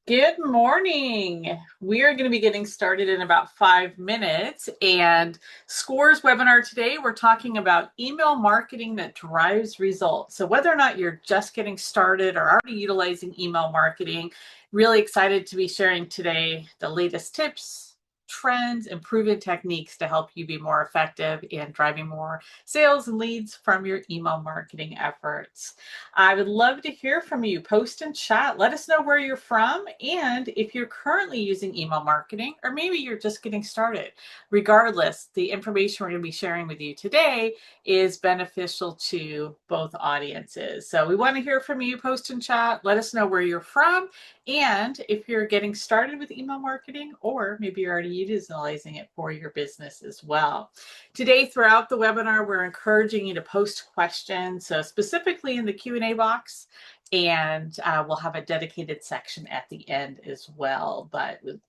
Good morning. We are going to be getting started in about 5 minutes. And SCORE's webinar today, we're talking about email marketing that drives results. So, whether or not you're just getting started or already utilizing email marketing, really excited to be sharing today the latest tips, trends, and proven techniques to help you be more effective in driving more sales and leads from your email marketing efforts. I would love to hear from you. Post and chat. Let us know where you're from and if you're currently using email marketing, or maybe you're just getting started. Regardless, the information we're going to be sharing with you today is beneficial to both audiences. So we want to hear from you. Post and chat. Let us know where you're from and if you're getting started with email marketing, or maybe you're already utilizing it for your business as well. Today, throughout the webinar, we're encouraging you to post questions, so specifically in the Q&A box, and we'll have a dedicated section at the end as well. But we'll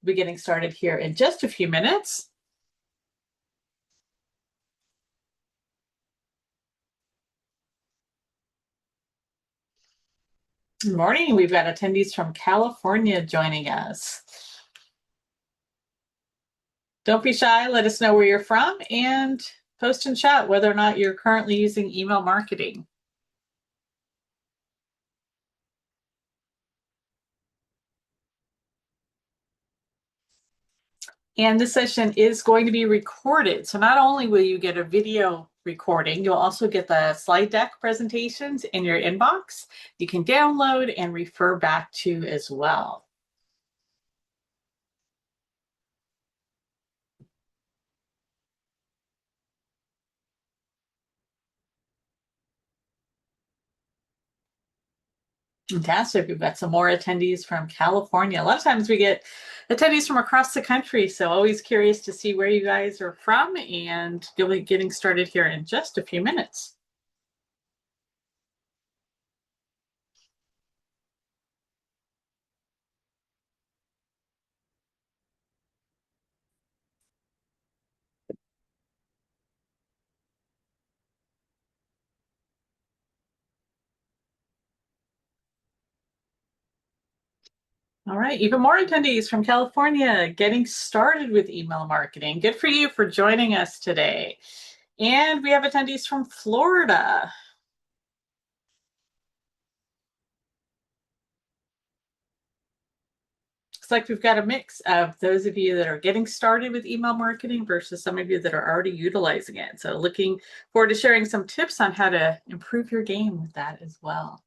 be getting started here in just a few minutes. Good morning. We've got attendees from California joining us. Don't be shy. Let us know where you're from and post and chat whether or not you're currently using email marketing. And this session is going to be recorded. So not only will you get a video recording, you'll also get the slide deck presentations in your inbox. You can download and refer back to as well. Fantastic. We've got some more attendees from California. A lot of times we get attendees from across the country, so always curious to see where you guys are from, and you'll be getting started here in just a few minutes. All right, even more attendees from California getting started with email marketing. Good for you for joining us today. And we have attendees from Florida. Looks like we've got a mix of those of you that are getting started with email marketing versus some of you that are already utilizing it. So looking forward to sharing some tips on how to improve your game with that as well.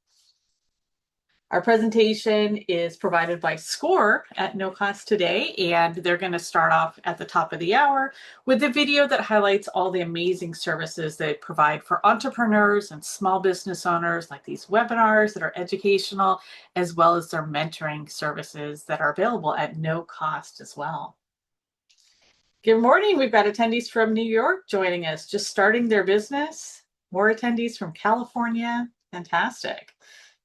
Our presentation is provided by SCORE at no cost today, and they're going to start off at the top of the hour with a video that highlights all the amazing services they provide for entrepreneurs and small business owners, like these webinars that are educational, as well as their mentoring services that are available at no cost as well. Good morning. We've got attendees from New York joining us, just starting their business. More attendees from California. Fantastic.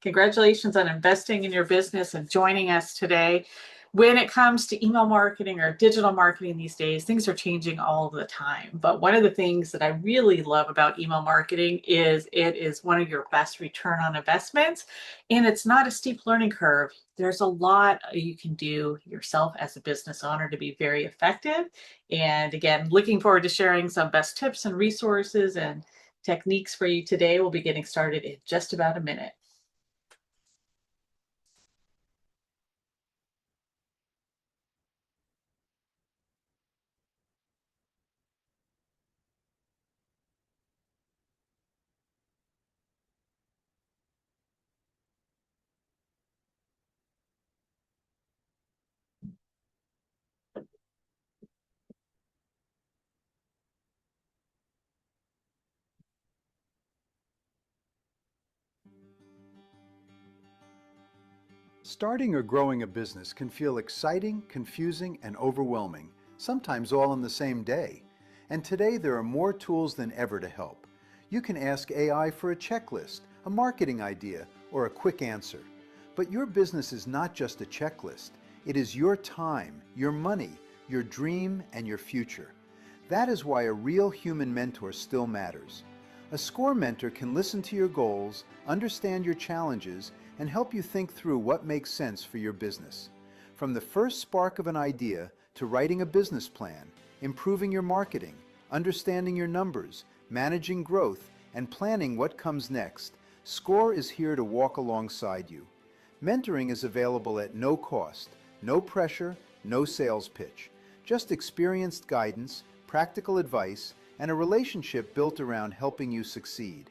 Congratulations on investing in your business and joining us today. When it comes to email marketing or digital marketing these days, things are changing all the time. But one of the things that I really love about email marketing is it is one of your best return on investments, and it's not a steep learning curve. There's a lot you can do yourself as a business owner to be very effective. And again, looking forward to sharing some best tips and resources and techniques for you today. We'll be getting started in just about a minute. Starting or growing a business can feel exciting, confusing, and overwhelming, sometimes all in the same day. And today there are more tools than ever to help. You can ask AI for a checklist, a marketing idea, or a quick answer. But your business is not just a checklist. It is your time, your money, your dream, and your future. That is why a real human mentor still matters. A SCORE mentor can listen to your goals, understand your challenges, and help you think through what makes sense for your business. From the first spark of an idea to writing a business plan, improving your marketing, understanding your numbers, managing growth, and planning what comes next, SCORE is here to walk alongside you. Mentoring is available at no cost, no pressure, no sales pitch. Just experienced guidance, practical advice, and a relationship built around helping you succeed.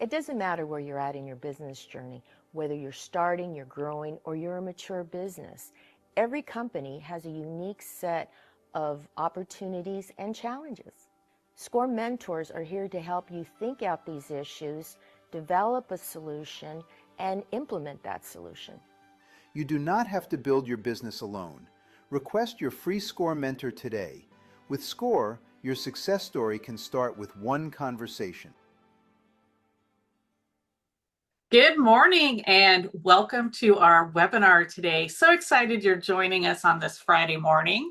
It doesn't matter where you're at in your business journey, whether you're starting, you're growing, or you're a mature business. Every company has a unique set of opportunities and challenges. SCORE mentors are here to help you think out these issues, develop a solution, and implement that solution. You do not have to build your business alone. Request your free SCORE mentor today. With SCORE, your success story can start with one conversation. Good morning and welcome to our webinar today. So excited you're joining us on this Friday morning.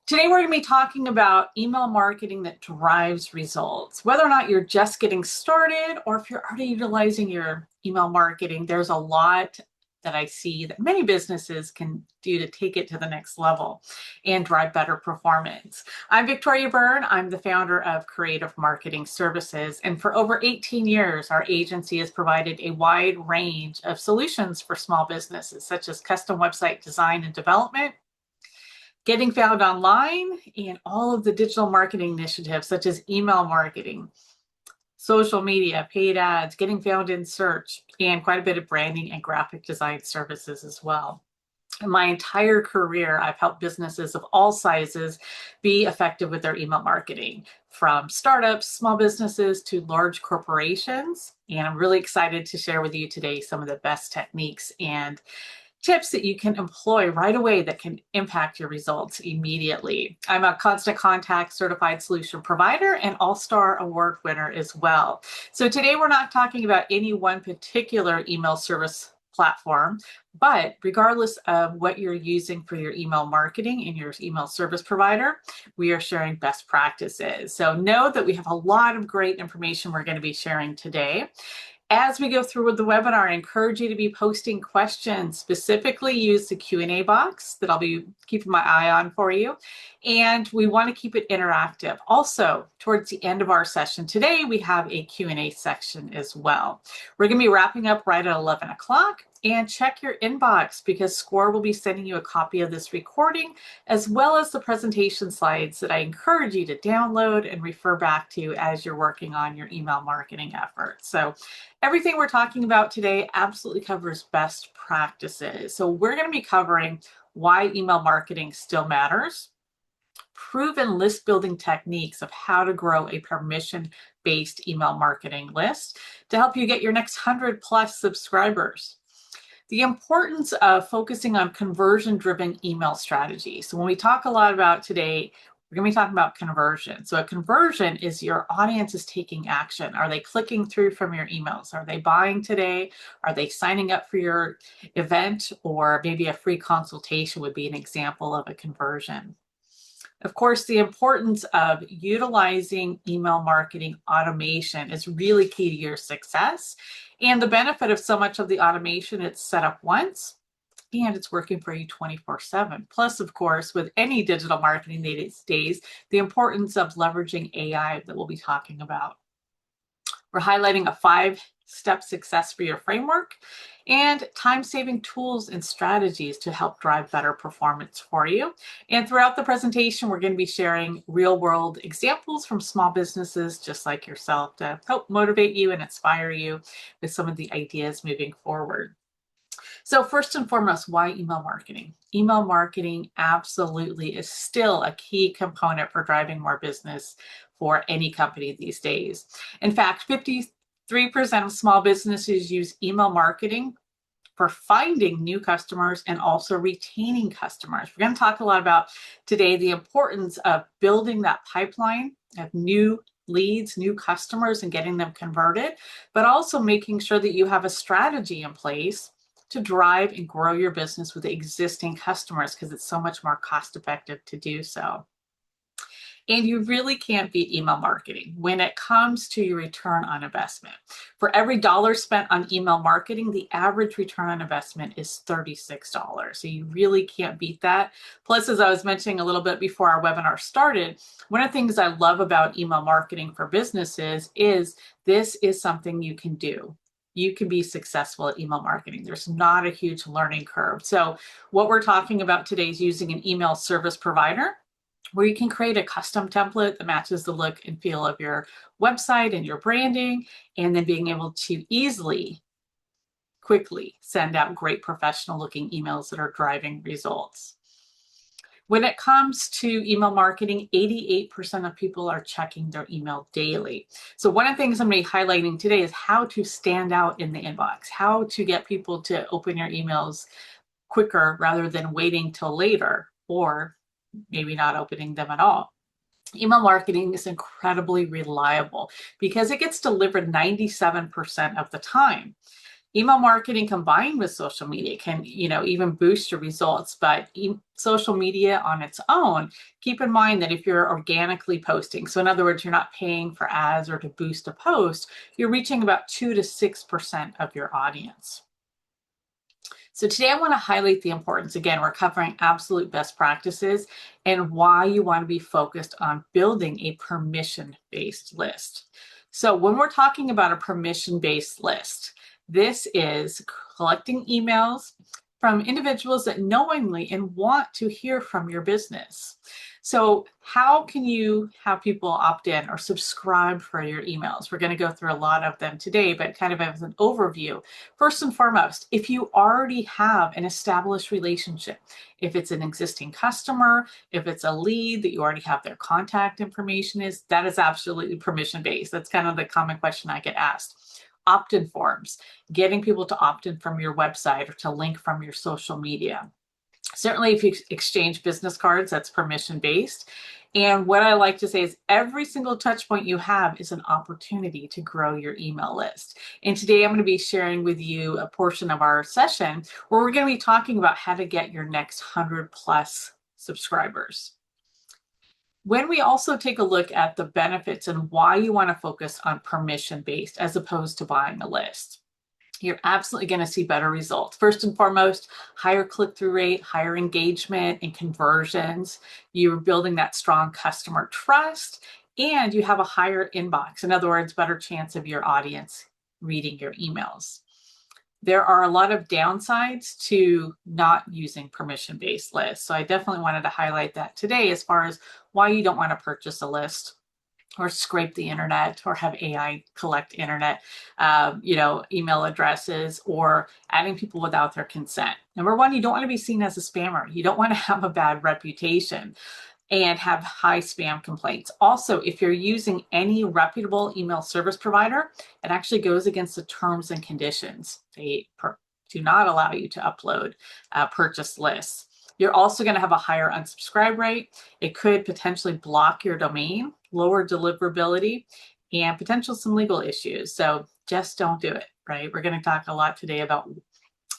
Today we're going to be talking about email marketing that drives results. Whether or not you're just getting started or if you're already utilizing your email marketing, there's a lot that I see that many businesses can do to take it to the next level and drive better performance. I'm Victoria Byrne. I'm the founder of Creative Marketing Services. And for over 18 years, our agency has provided a wide range of solutions for small businesses, such as custom website design and development, getting found online, and all of the digital marketing initiatives, such as email marketing, social media, paid ads, getting found in search, and quite a bit of branding and graphic design services as well. In my entire career, I've helped businesses of all sizes be effective with their email marketing, from startups, small businesses, to large corporations. And I'm really excited to share with you today some of the best techniques and tips that you can employ right away that can impact your results immediately. I'm a Constant Contact certified solution provider and All-Star Award winner as well. So today we're not talking about any one particular email service platform, but regardless of what you're using for your email marketing and your email service provider, we are sharing best practices. So know that we have a lot of great information we're going to be sharing today. As we go through with the webinar, I encourage you to be posting questions. Specifically, use the Q&A box that I'll be keeping my eye on for you. And we want to keep it interactive. Also, towards the end of our session today, we have a Q&A section as well. We're going to be wrapping up right at 11 o'clock. And check your inbox because SCORE will be sending you a copy of this recording as well as the presentation slides that I encourage you to download and refer back to as you're working on your email marketing efforts. So everything we're talking about today absolutely covers best practices. So we're going to be covering why email marketing still matters, proven list building techniques of how to grow a permission-based email marketing list to help you get your next 100+ subscribers, the importance of focusing on conversion-driven email strategies. So when we talk a lot about today, we're going to be talking about conversion. So a conversion is your audience is taking action. Are they clicking through from your emails? Are they buying today? Are they signing up for your event? Or maybe a free consultation would be an example of a conversion. Of course, the importance of utilizing email marketing automation is really key to your success. And the benefit of so much of the automation, it's set up once and it's working for you 24/7. Plus, of course, with any digital marketing these days, the importance of leveraging AI that we'll be talking about. We're highlighting a 5-step success for your framework and time-saving tools and strategies to help drive better performance for you. And throughout the presentation, we're going to be sharing real-world examples from small businesses just like yourself to help motivate you and inspire you with some of the ideas moving forward. So first and foremost, why email marketing? Email marketing absolutely is still a key component for driving more business for any company these days. In fact, 53% of small businesses use email marketing for finding new customers and also retaining customers. We're going to talk a lot about today the importance of building that pipeline of new leads, new customers, and getting them converted, but also making sure that you have a strategy in place to drive and grow your business with existing customers because it's so much more cost effective to do so. And you really can't beat email marketing when it comes to your return on investment. For every dollar spent on email marketing, the average return on investment is $36. So you really can't beat that. Plus, as I was mentioning a little bit before our webinar started, one of the things I love about email marketing for businesses is this is something you can do. You can be successful at email marketing. There's not a huge learning curve. So what we're talking about today is using an email service provider where you can create a custom template that matches the look and feel of your website and your branding, and then being able to easily, quickly send out great professional looking emails that are driving results. When it comes to email marketing, 88% of people are checking their email daily. So one of the things I'm going to be highlighting today is how to stand out in the inbox, how to get people to open your emails quicker rather than waiting till later, or maybe not opening them at all. Email marketing is incredibly reliable because it gets delivered 97% of the time. Email marketing combined with social media can, even boost your results, but social media on its own, keep in mind that if you're organically posting, so in other words, you're not paying for ads or to boost a post, you're reaching about 2 to 6% of your audience. So today I want to highlight the importance. Again, we're covering absolute best practices and why you want to be focused on building a permission-based list. So when we're talking about a permission-based list, this is collecting emails from individuals that knowingly and want to hear from your business. So how can you have people opt in or subscribe for your emails? We're going to go through a lot of them today, but kind of as an overview. First and foremost, if you already have an established relationship, if it's an existing customer, if it's a lead that you already have their contact information that is absolutely permission-based. That's kind of the common question I get asked. Opt-in forms, getting people to opt in from your website or to link from your social media. Certainly, if you exchange business cards, that's permission-based. And what I like to say is every single touch point you have is an opportunity to grow your email list. And today I'm going to be sharing with you a portion of our session where we're going to be talking about how to get your next 100 plus subscribers. When we also take a look at the benefits and why you want to focus on permission-based as opposed to buying a list, you're absolutely going to see better results. First and foremost, higher click-through rate, higher engagement and conversions. You're building that strong customer trust, and you have a higher inbox. In other words, better chance of your audience reading your emails. There are a lot of downsides to not using permission-based lists. So I definitely wanted to highlight that today as far as why you don't want to purchase a list or scrape the internet or have AI collect internet, email addresses, or adding people without their consent. Number one, you don't want to be seen as a spammer. You don't want to have a bad reputation and have high spam complaints. Also, if you're using any reputable email service provider, it actually goes against the terms and conditions. They do not allow you to upload purchase lists. You're also going to have a higher unsubscribe rate. It could potentially block your domain, lower deliverability, and potential some legal issues. So just don't do it, right? We're going to talk a lot today about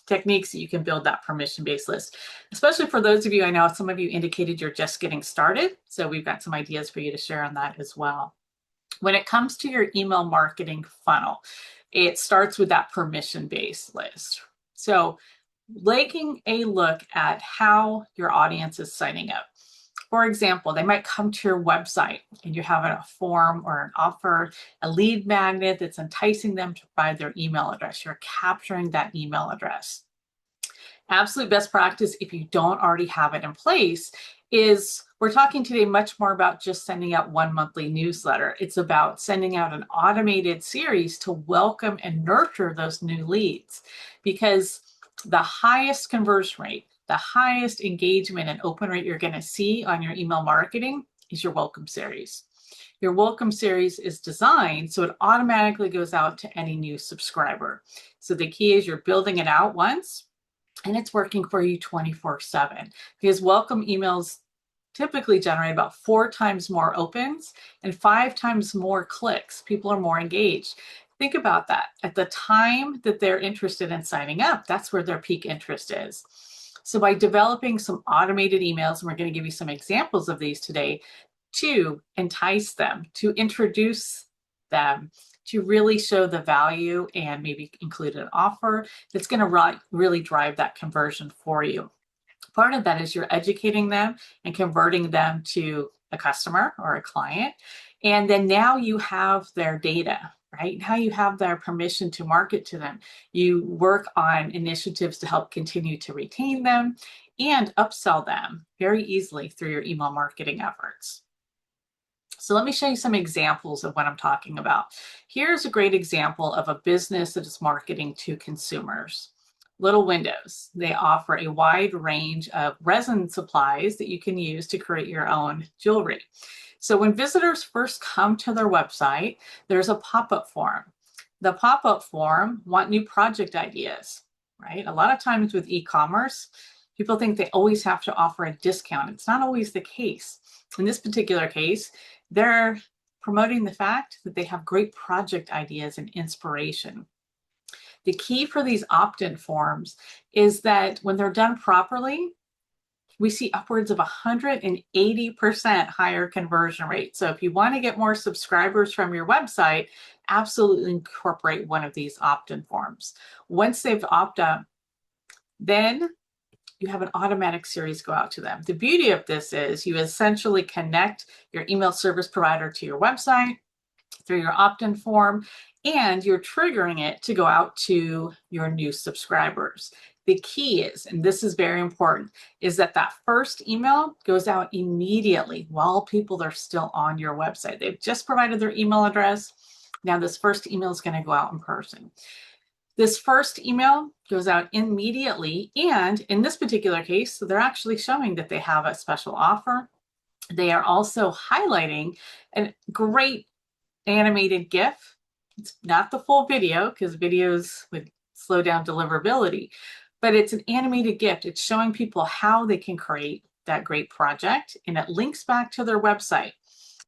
techniques that you can build that permission-based list, especially for those of you, I know some of you indicated you're just getting started. So we've got some ideas for you to share on that as well. When it comes to your email marketing funnel, it starts with that permission-based list. So taking a look at how your audience is signing up. For example, they might come to your website and you have a form or an offer, a lead magnet that's enticing them to provide their email address. You're capturing that email address. Absolute best practice, if you don't already have it in place, is we're talking today much more about just sending out one monthly newsletter. It's about sending out an automated series to welcome and nurture those new leads, because the highest conversion rate, the highest engagement and open rate you're going to see on your email marketing is your welcome series. Your welcome series is designed so it automatically goes out to any new subscriber. So the key is you're building it out once and it's working for you 24/7, because welcome emails typically generate about 4 times more opens and 5 times more clicks. People are more engaged. Think about that. At the time that they're interested in signing up, that's where their peak interest is. So by developing some automated emails, and we're going to give you some examples of these today, to entice them, to introduce them, to really show the value and maybe include an offer that's going to really drive that conversion for you. Part of that is you're educating them and converting them to a customer or a client. And then now you have their data, right? Now you have their permission to market to them. You work on initiatives to help continue to retain them and upsell them very easily through your email marketing efforts. So let me show you some examples of what I'm talking about. Here's a great example of a business that is marketing to consumers. Little Windows. They offer a wide range of resin supplies that you can use to create your own jewelry. So when visitors first come to their website, there's a pop-up form. The pop-up form want new project ideas, right? A lot of times with e-commerce, people think they always have to offer a discount. It's not always the case. In this particular case, they're promoting the fact that they have great project ideas and inspiration. The key for these opt-in forms is that when they're done properly, we see upwards of 180% higher conversion rate. So if you want to get more subscribers from your website, absolutely incorporate one of these opt-in forms. Once they've opted up, then you have an automatic series go out to them. The beauty of this is you essentially connect your email service provider to your website through your opt-in form, and you're triggering it to go out to your new subscribers. The key is, and this is very important, is that that first email goes out immediately while people are still on your website. They've just provided their email address. Now this first email is going to go out in person. This first email goes out immediately, and in this particular case, so they're actually showing that they have a special offer. They are also highlighting a great animated GIF. It's not the full video because videos would slow down deliverability, but it's an animated GIF. It's showing people how they can create that great project, and it links back to their website.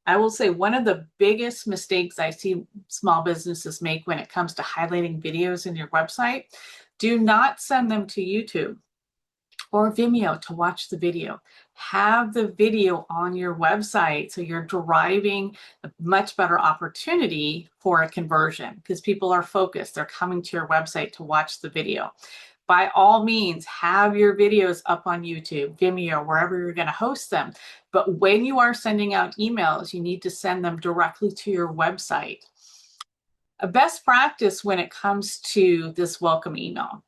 I will say one of the biggest mistakes I see small businesses make when it comes to highlighting videos in your website, do not send them to YouTube or Vimeo to watch the video. Have the video on your website so you're deriving a much better opportunity for a conversion because people are focused. They're coming to your website to watch the video. By all means, have your videos up on YouTube, Vimeo, wherever you're going to host them. But when you are sending out emails, you need to send them directly to your website. A best practice when it comes to this welcome email,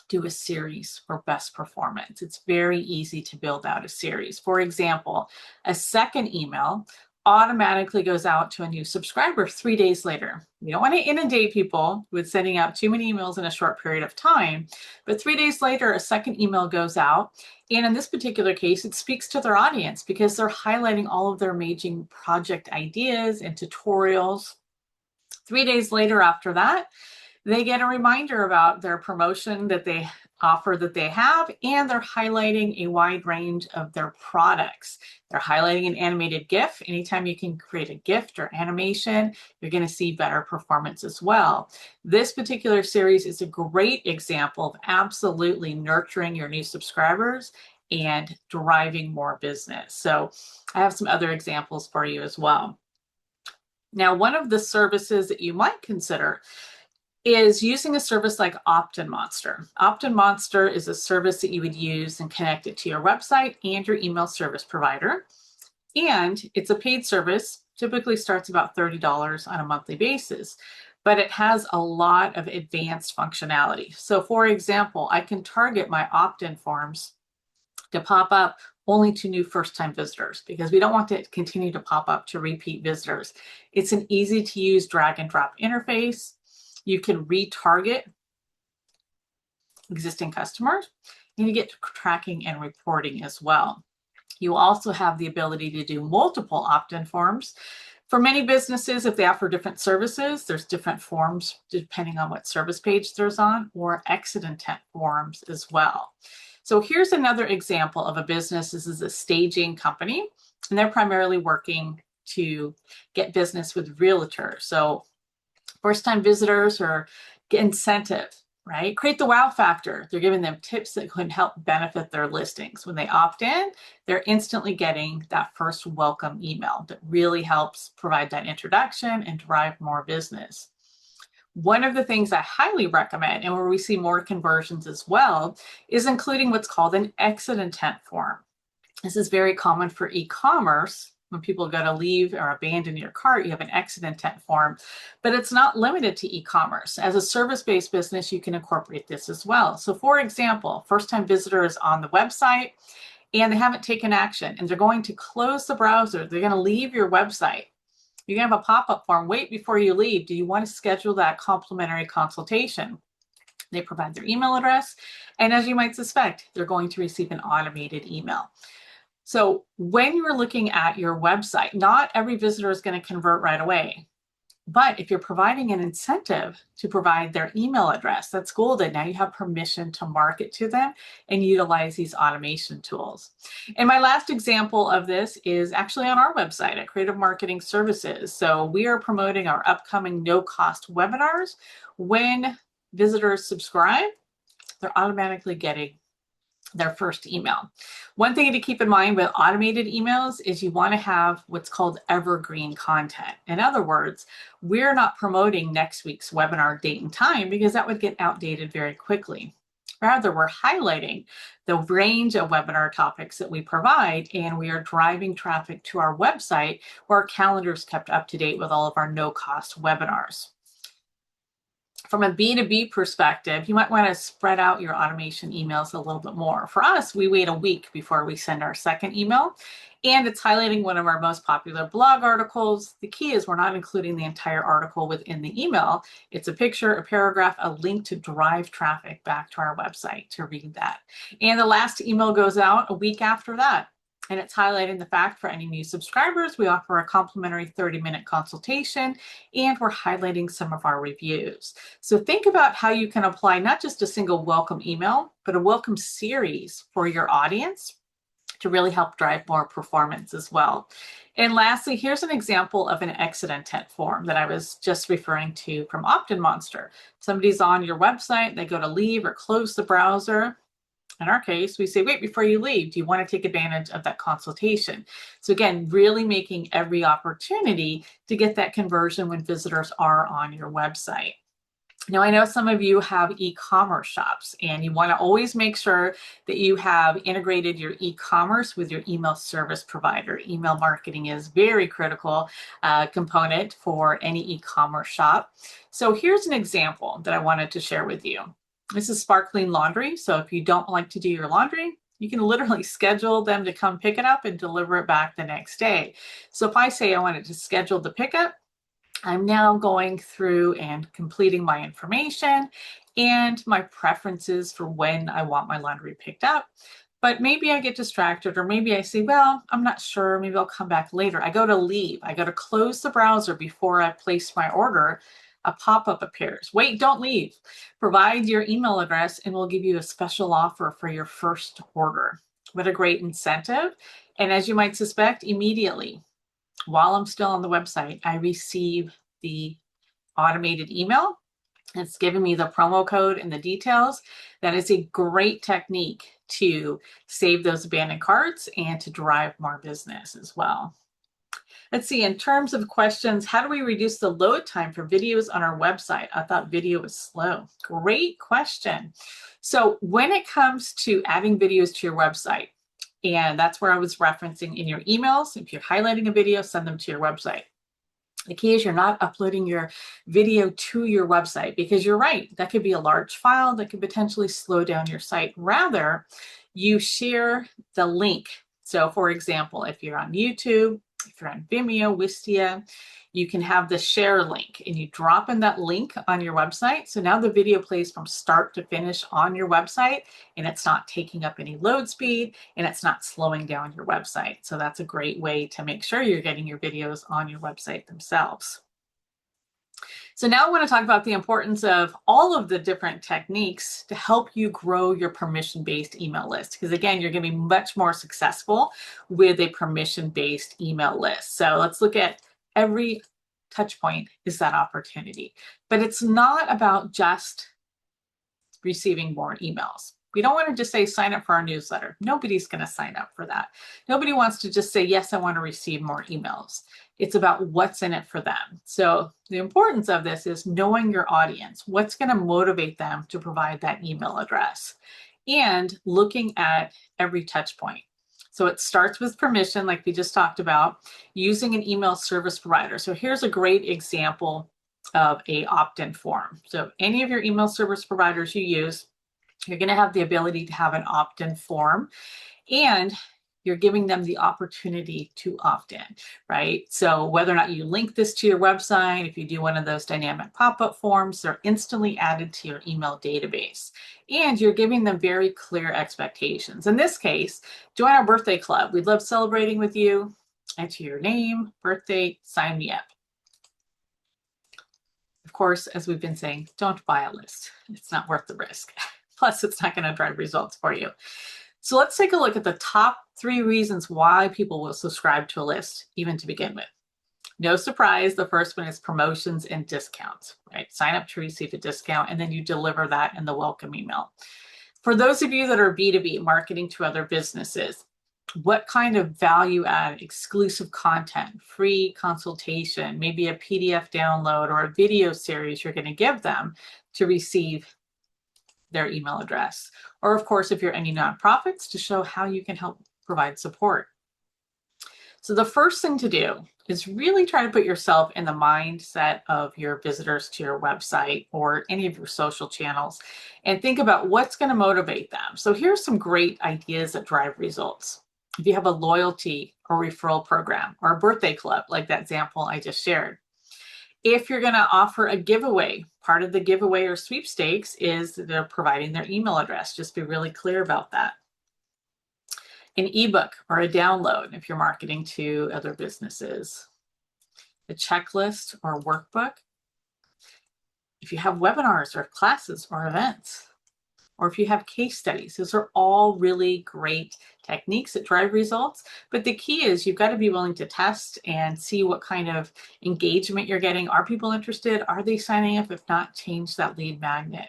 do a series for best performance. It's very easy to build out a series. For example, a second email automatically goes out to a new subscriber 3 days later. You don't want to inundate people with sending out too many emails in a short period of time, but 3 days later, a second email goes out. And in this particular case, it speaks to their audience because they're highlighting all of their amazing project ideas and tutorials. 3 days later after that, they get a reminder about their promotion that they offer that they have, and they're highlighting a wide range of their products. They're highlighting an animated GIF. Anytime you can create a GIF or animation, you're going to see better performance as well. This particular series is a great example of absolutely nurturing your new subscribers and driving more business. So I have some other examples for you as well. Now, one of the services that you might consider is using a service like Opt-in Monster. Opt-in Monster is a service that you would use and connect it to your website and your email service provider. And it's a paid service, typically starts about $30 on a monthly basis, but it has a lot of advanced functionality. So for example, I can target my opt-in forms to pop up only to new first-time visitors because we don't want to continue to pop up to repeat visitors. It's an easy to use drag and drop interface. You can retarget existing customers, and you get tracking and reporting as well. You also have the ability to do multiple opt-in forms. For many businesses, if they offer different services, there's different forms depending on what service page there's on, or exit intent forms as well. So here's another example of a business. This is a staging company, and they're primarily working to get business with realtors. So first-time visitors or get incentive, right? Create the wow factor. They're giving them tips that can help benefit their listings. When they opt in, they're instantly getting that first welcome email that really helps provide that introduction and drive more business. One of the things I highly recommend, and where we see more conversions as well, is including what's called an exit intent form. This is very common for e-commerce. When people go to leave or abandon your cart, you have an exit intent form, but it's not limited to e-commerce. As a service-based business, you can incorporate this as well. So for example, first-time visitors on the website and they haven't taken action and they're going to close the browser, they're going to leave your website. You're going to have a pop-up form. Wait before you leave. Do you want to schedule that complimentary consultation? They provide their email address, and as you might suspect, they're going to receive an automated email. So when you're looking at your website, not every visitor is going to convert right away. But if you're providing an incentive to provide their email address, that's golden. Now you have permission to market to them and utilize these automation tools. And my last example of this is actually on our website at Creative Marketing Services. So we are promoting our upcoming no-cost webinars. When visitors subscribe, they're automatically getting their first email. One thing to keep in mind with automated emails is you want to have what's called evergreen content. In other words, we're not promoting next week's webinar date and time because that would get outdated very quickly. Rather, we're highlighting the range of webinar topics that we provide, and we are driving traffic to our website where our calendar is kept up to date with all of our no-cost webinars. From a B2B perspective, you might want to spread out your automation emails a little bit more. For us, we wait a week before we send our second email, and it's highlighting one of our most popular blog articles. The key is we're not including the entire article within the email. It's a picture, a paragraph, a link to drive traffic back to our website to read that. And the last email goes out a week after that. And it's highlighting the fact for any new subscribers, we offer a complimentary 30-minute consultation, and we're highlighting some of our reviews. So think about how you can apply not just a single welcome email, but a welcome series for your audience to really help drive more performance as well. And lastly, here's an example of an exit intent form that I was just referring to from OptinMonster. Somebody's on your website, they go to leave or close the browser. In our case, we say, wait before you leave. Do you want to take advantage of that consultation? So again, really making every opportunity to get that conversion when visitors are on your website. Now, I know some of you have e-commerce shops, and you want to always make sure that you have integrated your e-commerce with your email service provider. Email marketing is a very critical component for any e-commerce shop. So here's an example that I wanted to share with you. This is Sparkling Laundry. So if you don't like to do your laundry, you can literally schedule them to come pick it up and deliver it back the next day. So if I say I wanted to schedule the pickup, I'm now going through and completing my information and my preferences for when I want my laundry picked up. But maybe I get distracted, or maybe I say, well, I'm not sure, maybe I'll come back later. I go to leave, I go to close the browser before I place my order. A pop-up appears. Wait, don't leave. Provide your email address and we'll give you a special offer for your first order. What a great incentive. And as you might suspect, immediately, while I'm still on the website, I receive the automated email. It's giving me the promo code and the details. That is a great technique to save those abandoned carts and to drive more business as well. Let's see, in terms of questions, how do we reduce the load time for videos on our website? I thought video was slow. Great question. So when it comes to adding videos to your website, and that's where I was referencing in your emails, if you're highlighting a video, send them to your website. The key is you're not uploading your video to your website, because you're right, that could be a large file that could potentially slow down your site. Rather, you share the link. So for example, if you're on YouTube, if you're on Vimeo, Wistia, you can have the share link and you drop in that link on your website. So now the video plays from start to finish on your website, and it's not taking up any load speed and it's not slowing down your website. So that's a great way to make sure you're getting your videos on your website themselves. So now I want to talk about the importance of all of the different techniques to help you grow your permission-based email list. Because again, you're going to be much more successful with a permission-based email list. So let's look at every touch point is that opportunity. But it's not about just receiving more emails. We don't want to just say sign up for our newsletter. Nobody's going to sign up for that. Nobody wants to just say, yes, I want to receive more emails. It's about what's in it for them. So the importance of this is knowing your audience, what's going to motivate them to provide that email address, and looking at every touch point. So it starts with permission, like we just talked about, using an email service provider. So here's a great example of a opt-in form. So any of your email service providers you use, you're going to have the ability to have an opt-in form, and you're giving them the opportunity to opt in, right? So whether or not you link this to your website, if you do one of those dynamic pop-up forms, they're instantly added to your email database. And you're giving them very clear expectations. In this case, join our birthday club. We'd love celebrating with you. Enter your name, birthday, sign me up. Of course, as we've been saying, don't buy a list. It's not worth the risk. Plus, it's not going to drive results for you. So let's take a look at the top 3 reasons why people will subscribe to a list, even to begin with. No surprise, the first one is promotions and discounts, right? Sign up to receive a discount, and then you deliver that in the welcome email. For those of you that are B2B, marketing to other businesses, what kind of value add, exclusive content, free consultation, maybe a PDF download or a video series you're going to give them to receive their email address? Or of course, if you're any nonprofits, to show how you can help provide support. So the first thing to do is really try to put yourself in the mindset of your visitors to your website or any of your social channels and think about what's going to motivate them. So here's some great ideas that drive results. If you have a loyalty or referral program or a birthday club, like that example I just shared. If you're going to offer a giveaway, part of the giveaway or sweepstakes is they're providing their email address. Just be really clear about that. An ebook or a download if you're marketing to other businesses. A checklist or workbook. If you have webinars or classes or events. Or if you have case studies, those are all really great techniques that drive results. But the key is you've got to be willing to test and see what kind of engagement you're getting. Are people interested? Are they signing up? If not, change that lead magnet.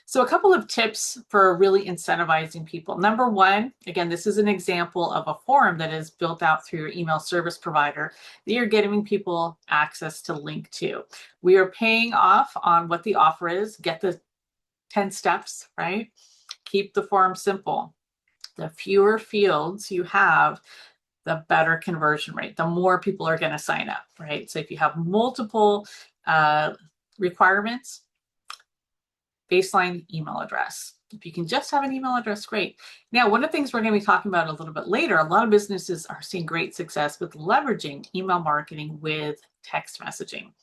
So a couple of tips for really incentivizing people. Number one, again, this is an example of a form that is built out through your email service provider that you're giving people access to link to. We are paying off on what the offer is. Get the 10 steps, right? Keep the form simple. The fewer fields you have, the better conversion rate, the more people are going to sign up, right? So if you have multiple requirements, baseline email address. If you can just have an email address, great. Now, one of the things we're going to be talking about a little bit later, a lot of businesses are seeing great success with leveraging email marketing with text messaging.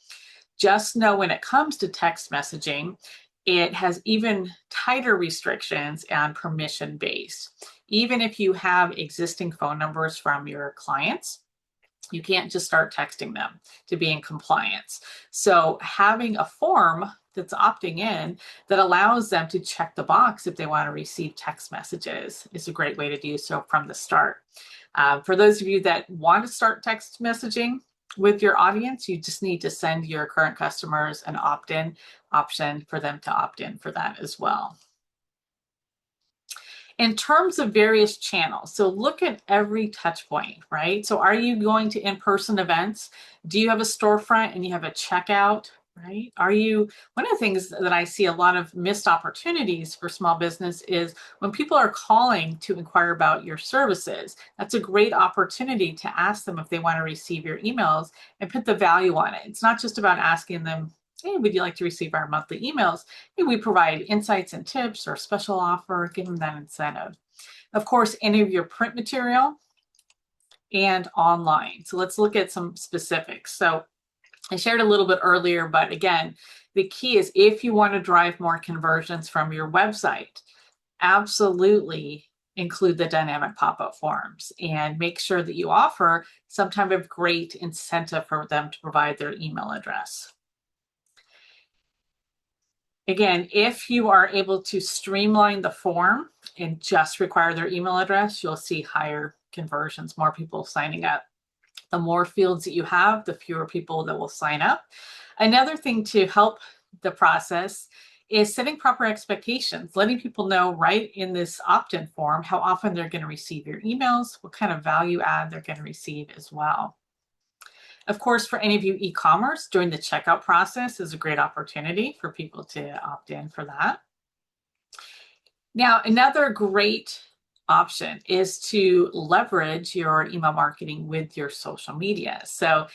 Just know when it comes to text messaging, it has even tighter restrictions and permission-based. Even if you have existing phone numbers from your clients, you can't just start texting them to be in compliance. So having a form that's opting in that allows them to check the box if they want to receive text messages is a great way to do so from the start. For those of you that want to start text messaging with your audience, you just need to send your current customers an opt-in option for them to opt in for that as well. In terms of various channels, so look at every touch point, right? So are you going to in-person events? Do you have a storefront and you have a checkout, right? One of the things that I see a lot of missed opportunities for small business is when people are calling to inquire about your services. That's a great opportunity to ask them if they want to receive your emails and put the value on it. It's not just about asking them, hey, would you like to receive our monthly emails? Hey, we provide insights and tips or special offer, give them that incentive. Of course, any of your print material and online. So let's look at some specifics. So I shared a little bit earlier, but again, the key is if you want to drive more conversions from your website, absolutely include the dynamic pop-up forms and make sure that you offer some type of great incentive for them to provide their email address. Again, if you are able to streamline the form and just require their email address, you'll see higher conversions, more people signing up. The more fields that you have, the fewer people that will sign up. Another thing to help the process is setting proper expectations, letting people know right in this opt-in form how often they're going to receive your emails, what kind of value add they're going to receive as well. Of course, for any of you e-commerce, during the checkout process is a great opportunity for people to opt in for that. Now, another great option is to leverage your email marketing with your social media. So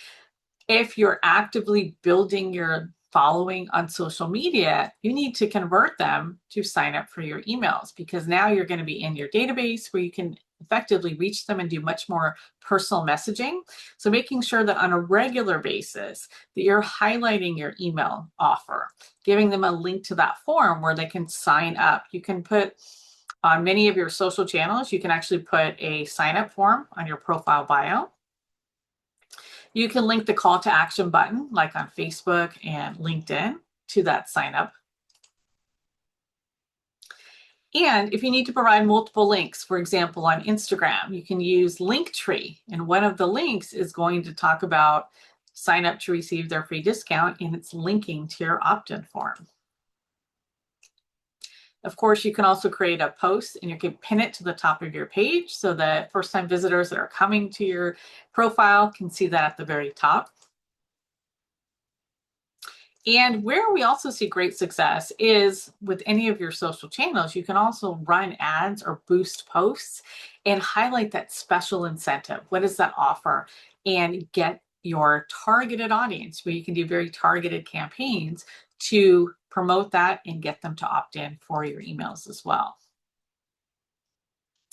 if you're actively building your following on social media, you need to convert them to sign up for your emails, because now you're going to be in your database where you can effectively reach them and do much more personal messaging. So making sure that on a regular basis that you're highlighting your email offer, giving them a link to that form where they can sign up. You can put on many of your social channels, you can actually put a sign up form on your profile bio. You can link the call to action button, like on Facebook and LinkedIn, to that sign up. And if you need to provide multiple links, for example, on Instagram, you can use Linktree. And one of the links is going to talk about sign up to receive their free discount, and it's linking to your opt-in form. Of course, you can also create a post and you can pin it to the top of your page so that first-time visitors that are coming to your profile can see that at the very top. And where we also see great success is with any of your social channels. You can also run ads or boost posts and highlight that special incentive. What does that offer? And get your targeted audience, where you can do very targeted campaigns to promote that and get them to opt in for your emails as well.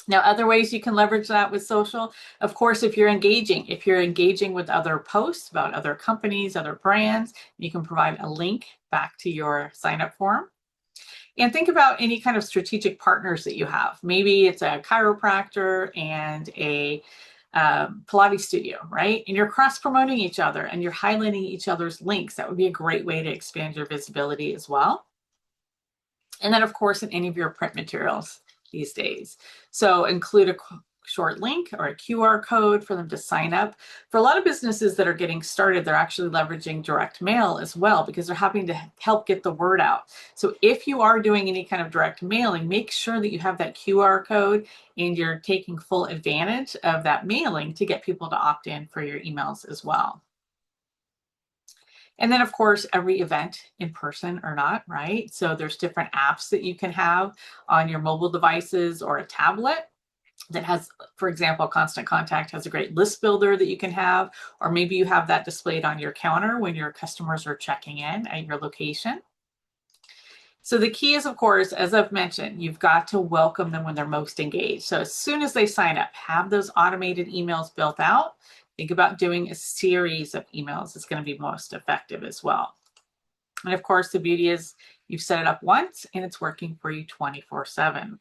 Now, other ways you can leverage that with social, of course, if you're engaging with other posts about other companies, other brands, you can provide a link back to your sign up form. And think about any kind of strategic partners that you have. Maybe it's a chiropractor and a Pilates studio, right? And you're cross-promoting each other and you're highlighting each other's links. That would be a great way to expand your visibility as well. And then, of course, in any of your print materials these days. So include a short link or a QR code for them to sign up. For a lot of businesses that are getting started, they're actually leveraging direct mail as well, because they're having to help get the word out. So if you are doing any kind of direct mailing, make sure that you have that QR code and you're taking full advantage of that mailing to get people to opt in for your emails as well. And then, of course, every event, in person or not, right? So there's different apps that you can have on your mobile devices or a tablet that has, for example, Constant Contact has a great list builder that you can have, or maybe you have that displayed on your counter when your customers are checking in at your location. So the key is, of course, as I've mentioned, you've got to welcome them when they're most engaged. So as soon as they sign up, have those automated emails built out. Think about doing a series of emails. It's going to be most effective as well. And of course, the beauty is you've set it up once and it's working for you 24/7.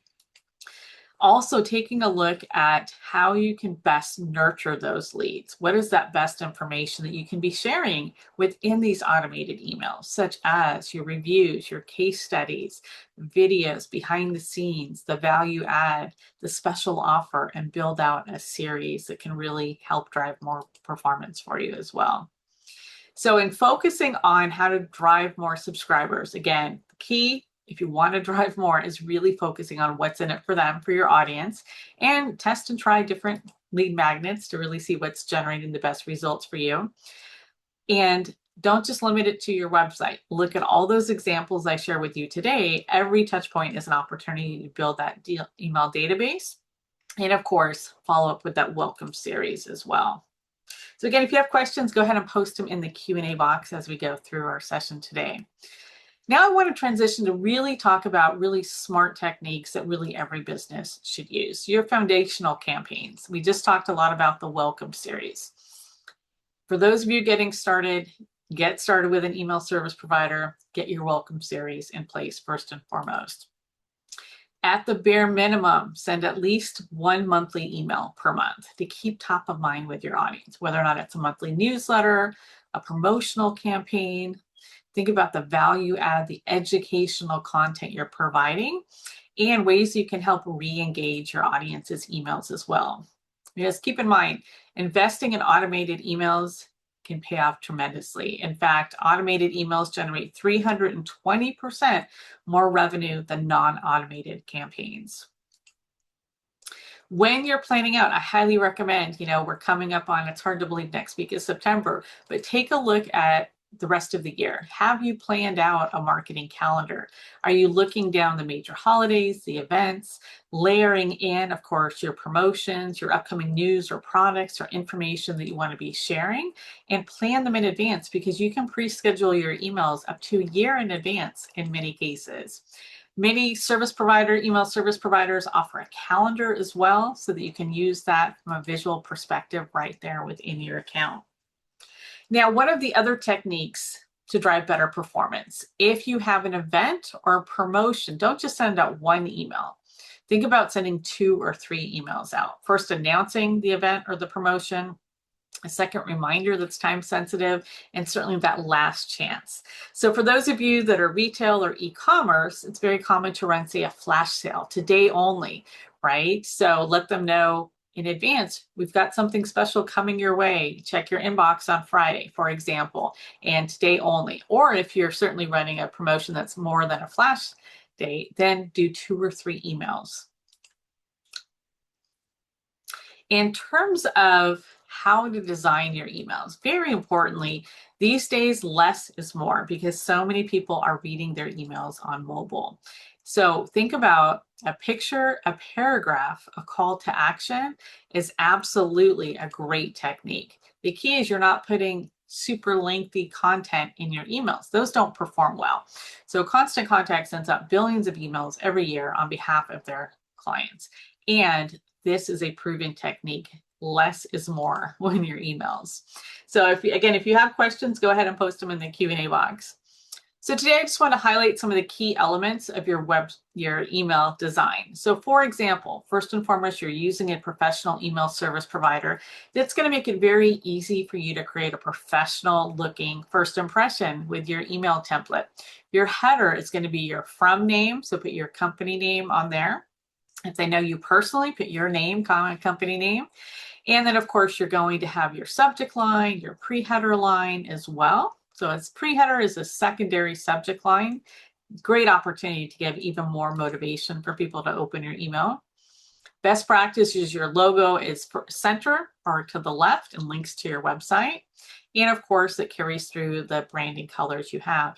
Also, taking a look at how you can best nurture those leads. What is that best information that you can be sharing within these automated emails, such as your reviews, your case studies, videos, behind the scenes, the value add, the special offer, and build out a series that can really help drive more performance for you as well. So in focusing on how to drive more subscribers, again, the key, if you want to drive more, is really focusing on what's in it for them, for your audience, and test and try different lead magnets to really see what's generating the best results for you. And don't just limit it to your website. Look at all those examples I share with you today. Every touch point is an opportunity to build that email database. And of course, follow up with that welcome series as well. So again, if you have questions, go ahead and post them in the Q&A box as we go through our session today. Now I want to transition to really talk about really smart techniques that really every business should use. Your foundational campaigns. We just talked a lot about the welcome series. For those of you getting started, get started with an email service provider. Get your welcome series in place first and foremost. At the bare minimum, send at least one monthly email per month to keep top of mind with your audience, whether or not it's a monthly newsletter, a promotional campaign. Think about the value add, the educational content you're providing, and ways you can help re-engage your audience's emails as well. Because keep in mind, investing in automated emails can pay off tremendously. In fact, automated emails generate 320% more revenue than non-automated campaigns. When you're planning out, I highly recommend, we're coming up on, it's hard to believe next week is September, but take a look at the rest of the year. Have you planned out a marketing calendar? Are you looking down the major holidays, the events, layering in, of course, your promotions, your upcoming news or products or information that you want to be sharing, and plan them in advance, because you can pre-schedule your emails up to a year in advance in many cases. Many email service providers offer a calendar as well, so that you can use that from a visual perspective right there within your account. Now, one of the other techniques to drive better performance, if you have an event or a promotion, don't just send out one email. Think about sending 2 or 3 emails out. First, announcing the event or the promotion, a second reminder that's time sensitive, and certainly that last chance. So for those of you that are retail or e-commerce, it's very common to run, say, a flash sale, today only, right? So let them know in advance, we've got something special coming your way. Check your inbox on Friday, for example, and today only. Or if you're certainly running a promotion that's more than a flash date, then do 2 or 3 emails. In terms of how to design your emails, very importantly, these days, less is more, because so many people are reading their emails on mobile. So think about a picture, a paragraph, a call to action is absolutely a great technique. The key is you're not putting super lengthy content in your emails. Those don't perform well. So Constant Contact sends out billions of emails every year on behalf of their clients. And this is a proven technique. Less is more when your emails. So if you have questions, go ahead and post them in the Q&A box. So today I just want to highlight some of the key elements of your email design. So for example, first and foremost, you're using a professional email service provider. That's going to make it very easy for you to create a professional looking first impression with your email template. Your header is going to be your from name, so put your company name on there. If they know you personally, put your name, company name. And then of course, you're going to have your subject line, your pre-header line as well. So as pre-header is a secondary subject line, great opportunity to give even more motivation for people to open your email. Best practice is your logo is center or to the left and links to your website. And of course, it carries through the branding colors you have.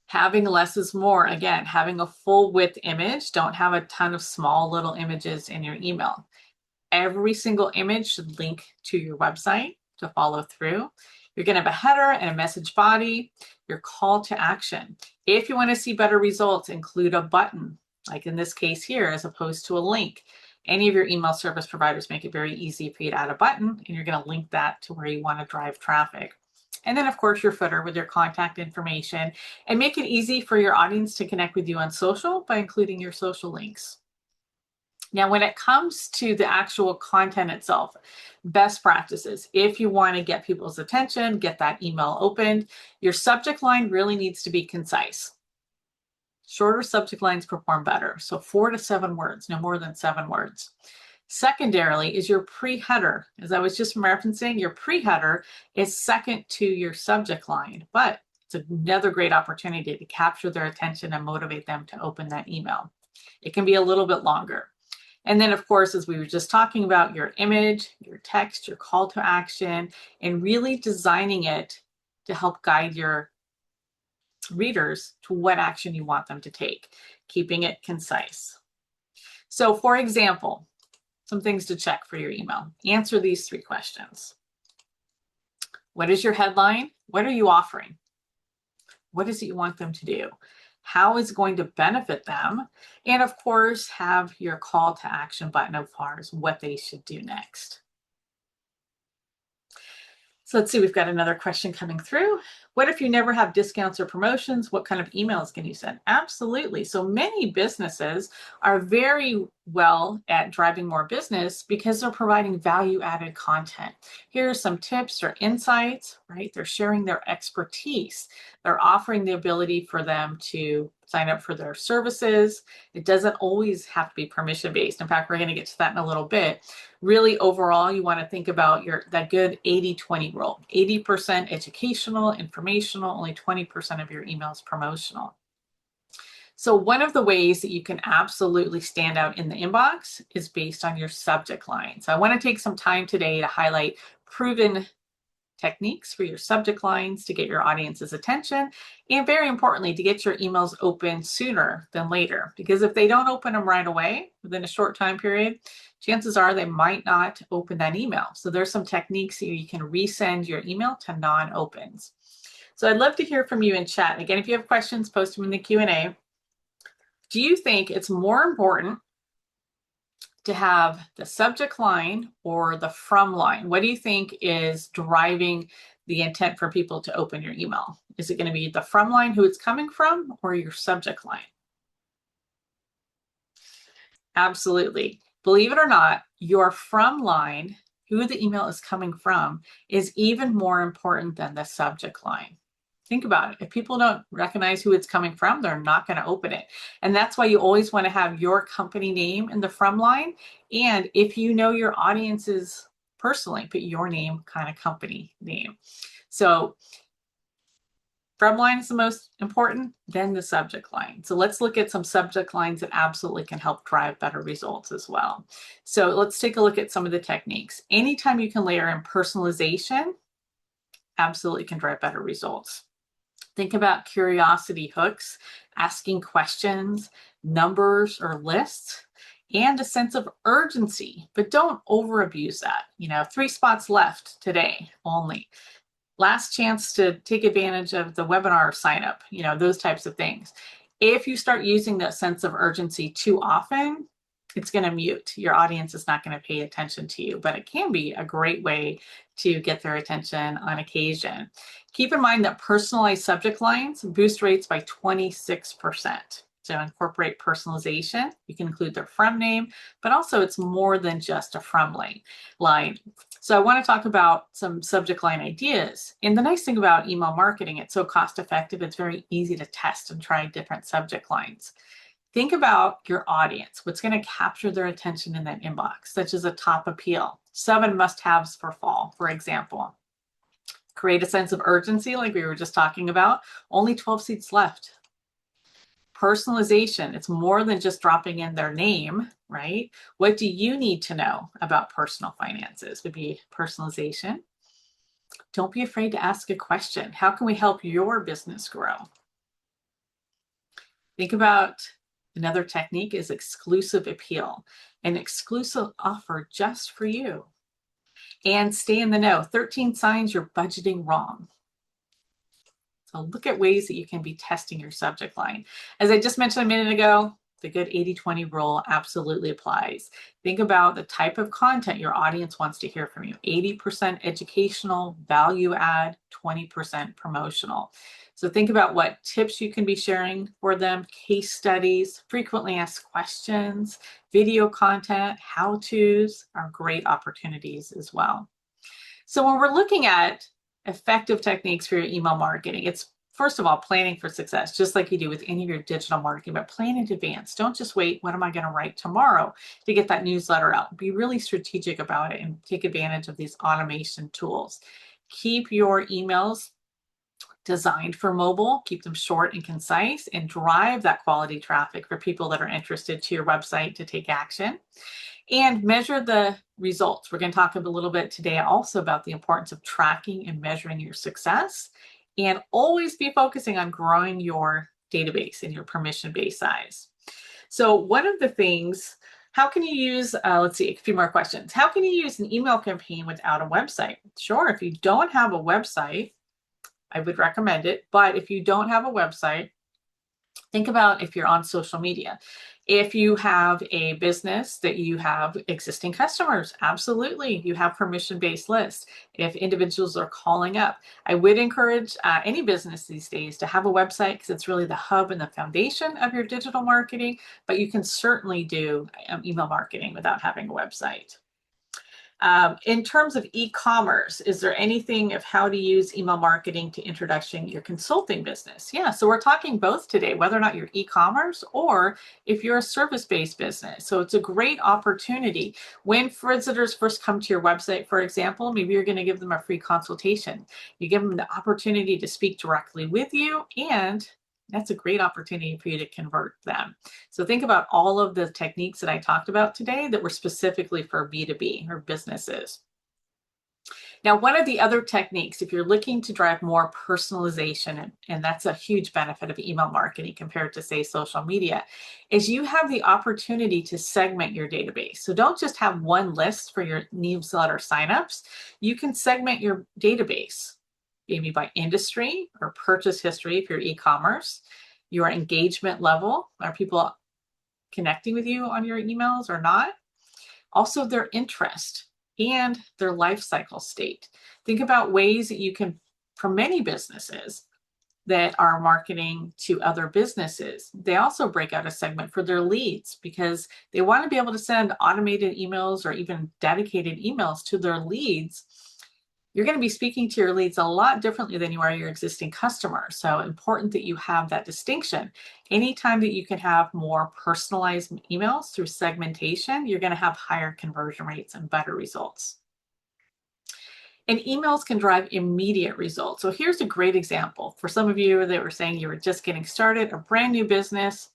Having less is more. Again, having a full width image. Don't have a ton of small little images in your email. Every single image should link to your website to follow through. You're going to have a header and a message body, your call to action. If you want to see better results, include a button, like in this case here, as opposed to a link. Any of your email service providers make it very easy for you to add a button, and you're going to link that to where you want to drive traffic. And then, of course, your footer with your contact information, and make it easy for your audience to connect with you on social by including your social links. Now, when it comes to the actual content itself, best practices, if you want to get people's attention, get that email opened, your subject line really needs to be concise. Shorter subject lines perform better. So 4 to 7 words, no more than 7 words. Secondarily is your pre-header. As I was just referencing, your pre-header is second to your subject line, but it's another great opportunity to capture their attention and motivate them to open that email. It can be a little bit longer. And then, of course, as we were just talking about, your image, your text, your call to action, and really designing it to help guide your readers to what action you want them to take, keeping it concise. So, for example, some things to check for your email. Answer these 3 questions. What is your headline? What are you offering? What is it you want them to do? How is it going to benefit them? And of course, have your call to action button as far as what they should do next. So let's see, we've got another question coming through. What if you never have discounts or promotions? What kind of emails can you send? Absolutely. So many businesses are very well at driving more business because they're providing value-added content. Here are some tips or insights, right? They're sharing their expertise. They're offering the ability for them to sign up for their services. It doesn't always have to be permission-based. In fact, we're going to get to that in a little bit. Really, overall, you want to think about that good 80-20 rule. 80% educational, informational, only 20% of your emails promotional. So one of the ways that you can absolutely stand out in the inbox is based on your subject line. So I want to take some time today to highlight proven techniques for your subject lines to get your audience's attention, and very importantly, to get your emails open sooner than later. Because if they don't open them right away within a short time period, chances are they might not open that email. So there's some techniques that you can resend your email to non-opens. So I'd love to hear from you in chat. Again, if you have questions, post them in the Q&A. Do you think it's more important to have the subject line or the from line? What do you think is driving the intent for people to open your email? Is it going to be the from line, who it's coming from, or your subject line? Absolutely. Believe it or not, your from line, who the email is coming from, is even more important than the subject line. Think about it. If people don't recognize who it's coming from, they're not going to open it. And that's why you always want to have your company name in the from line. And if you know your audiences personally, put your name, kind of company name. So from line is the most important, then the subject line. So let's look at some subject lines that absolutely can help drive better results as well. So let's take a look at some of the techniques. Anytime you can layer in personalization, absolutely can drive better results. Think about curiosity hooks, asking questions, numbers or lists, and a sense of urgency, but don't over abuse that. 3 spots left today only. Last chance to take advantage of the webinar sign up, those types of things. If you start using that sense of urgency too often, it's going to mute. Your audience is not going to pay attention to you, but it can be a great way to get their attention on occasion. Keep in mind that personalized subject lines boost rates by 26%. So incorporate personalization. You can include their from name, but also it's more than just a from line. So I want to talk about some subject line ideas. And the nice thing about email marketing, it's so cost effective, it's very easy to test and try different subject lines. Think about your audience, what's going to capture their attention in that inbox, such as a top appeal. 7 must-haves for fall, for example. Create a sense of urgency, like we were just talking about. Only 12 seats left. Personalization, it's more than just dropping in their name, right? What do you need to know about personal finances would be personalization. Don't be afraid to ask a question. How can we help your business grow? Think about another technique is exclusive appeal, an exclusive offer just for you. And stay in the know. 13 signs you're budgeting wrong. So look at ways that you can be testing your subject line. As I just mentioned a minute ago, the good 80-20 rule absolutely applies. Think about the type of content your audience wants to hear from you. 80% educational, value add, 20% promotional. So think about what tips you can be sharing for them, case studies, frequently asked questions, video content, how-tos are great opportunities as well. So when we're looking at effective techniques for your email marketing, it's first of all, planning for success, just like you do with any of your digital marketing, but plan in advance. Don't just wait, what am I going to write tomorrow to get that newsletter out? Be really strategic about it and take advantage of these automation tools. Keep your emails designed for mobile, keep them short and concise, and drive that quality traffic for people that are interested to your website to take action. And measure the results. We're going to talk a little bit today also about the importance of tracking and measuring your success, and always be focusing on growing your database and your permission-based size. So one of the things, how can you use, let's see, a few more questions. How can you use an email campaign without a website? Sure, if you don't have a website, I would recommend it. But if you don't have a website, Think about if you're on social media. If you have a business that you have existing customers, absolutely, you have permission-based lists. If individuals are calling up, I would encourage any business these days to have a website because it's really the hub and the foundation of your digital marketing, but you can certainly do email marketing without having a website. In terms of e-commerce, is there anything of how to use email marketing to introduction your consulting business? Yeah, so we're talking both today, whether or not you're e-commerce or if you're a service-based business. So it's a great opportunity. When visitors first come to your website, for example, maybe you're going to give them a free consultation. You give them the opportunity to speak directly with you, and that's a great opportunity for you to convert them. So think about all of the techniques that I talked about today that were specifically for B2B or businesses. Now, one of the other techniques, if you're looking to drive more personalization, and that's a huge benefit of email marketing compared to, say, social media, is you have the opportunity to segment your database. So don't just have one list for your newsletter signups. You can segment your database, maybe by industry or purchase history if you're e-commerce, your engagement level, are people connecting with you on your emails or not? Also their interest and their life cycle state. Think about ways that you can, for many businesses that are marketing to other businesses, they also break out a segment for their leads because they want to be able to send automated emails or even dedicated emails to their leads. You're going to be speaking to your leads a lot differently than you are your existing customers. So important that you have that distinction. Anytime that you can have more personalized emails through segmentation, you're going to have higher conversion rates and better results. And emails can drive immediate results. So here's a great example. For some of you that were saying you were just getting started, a brand new business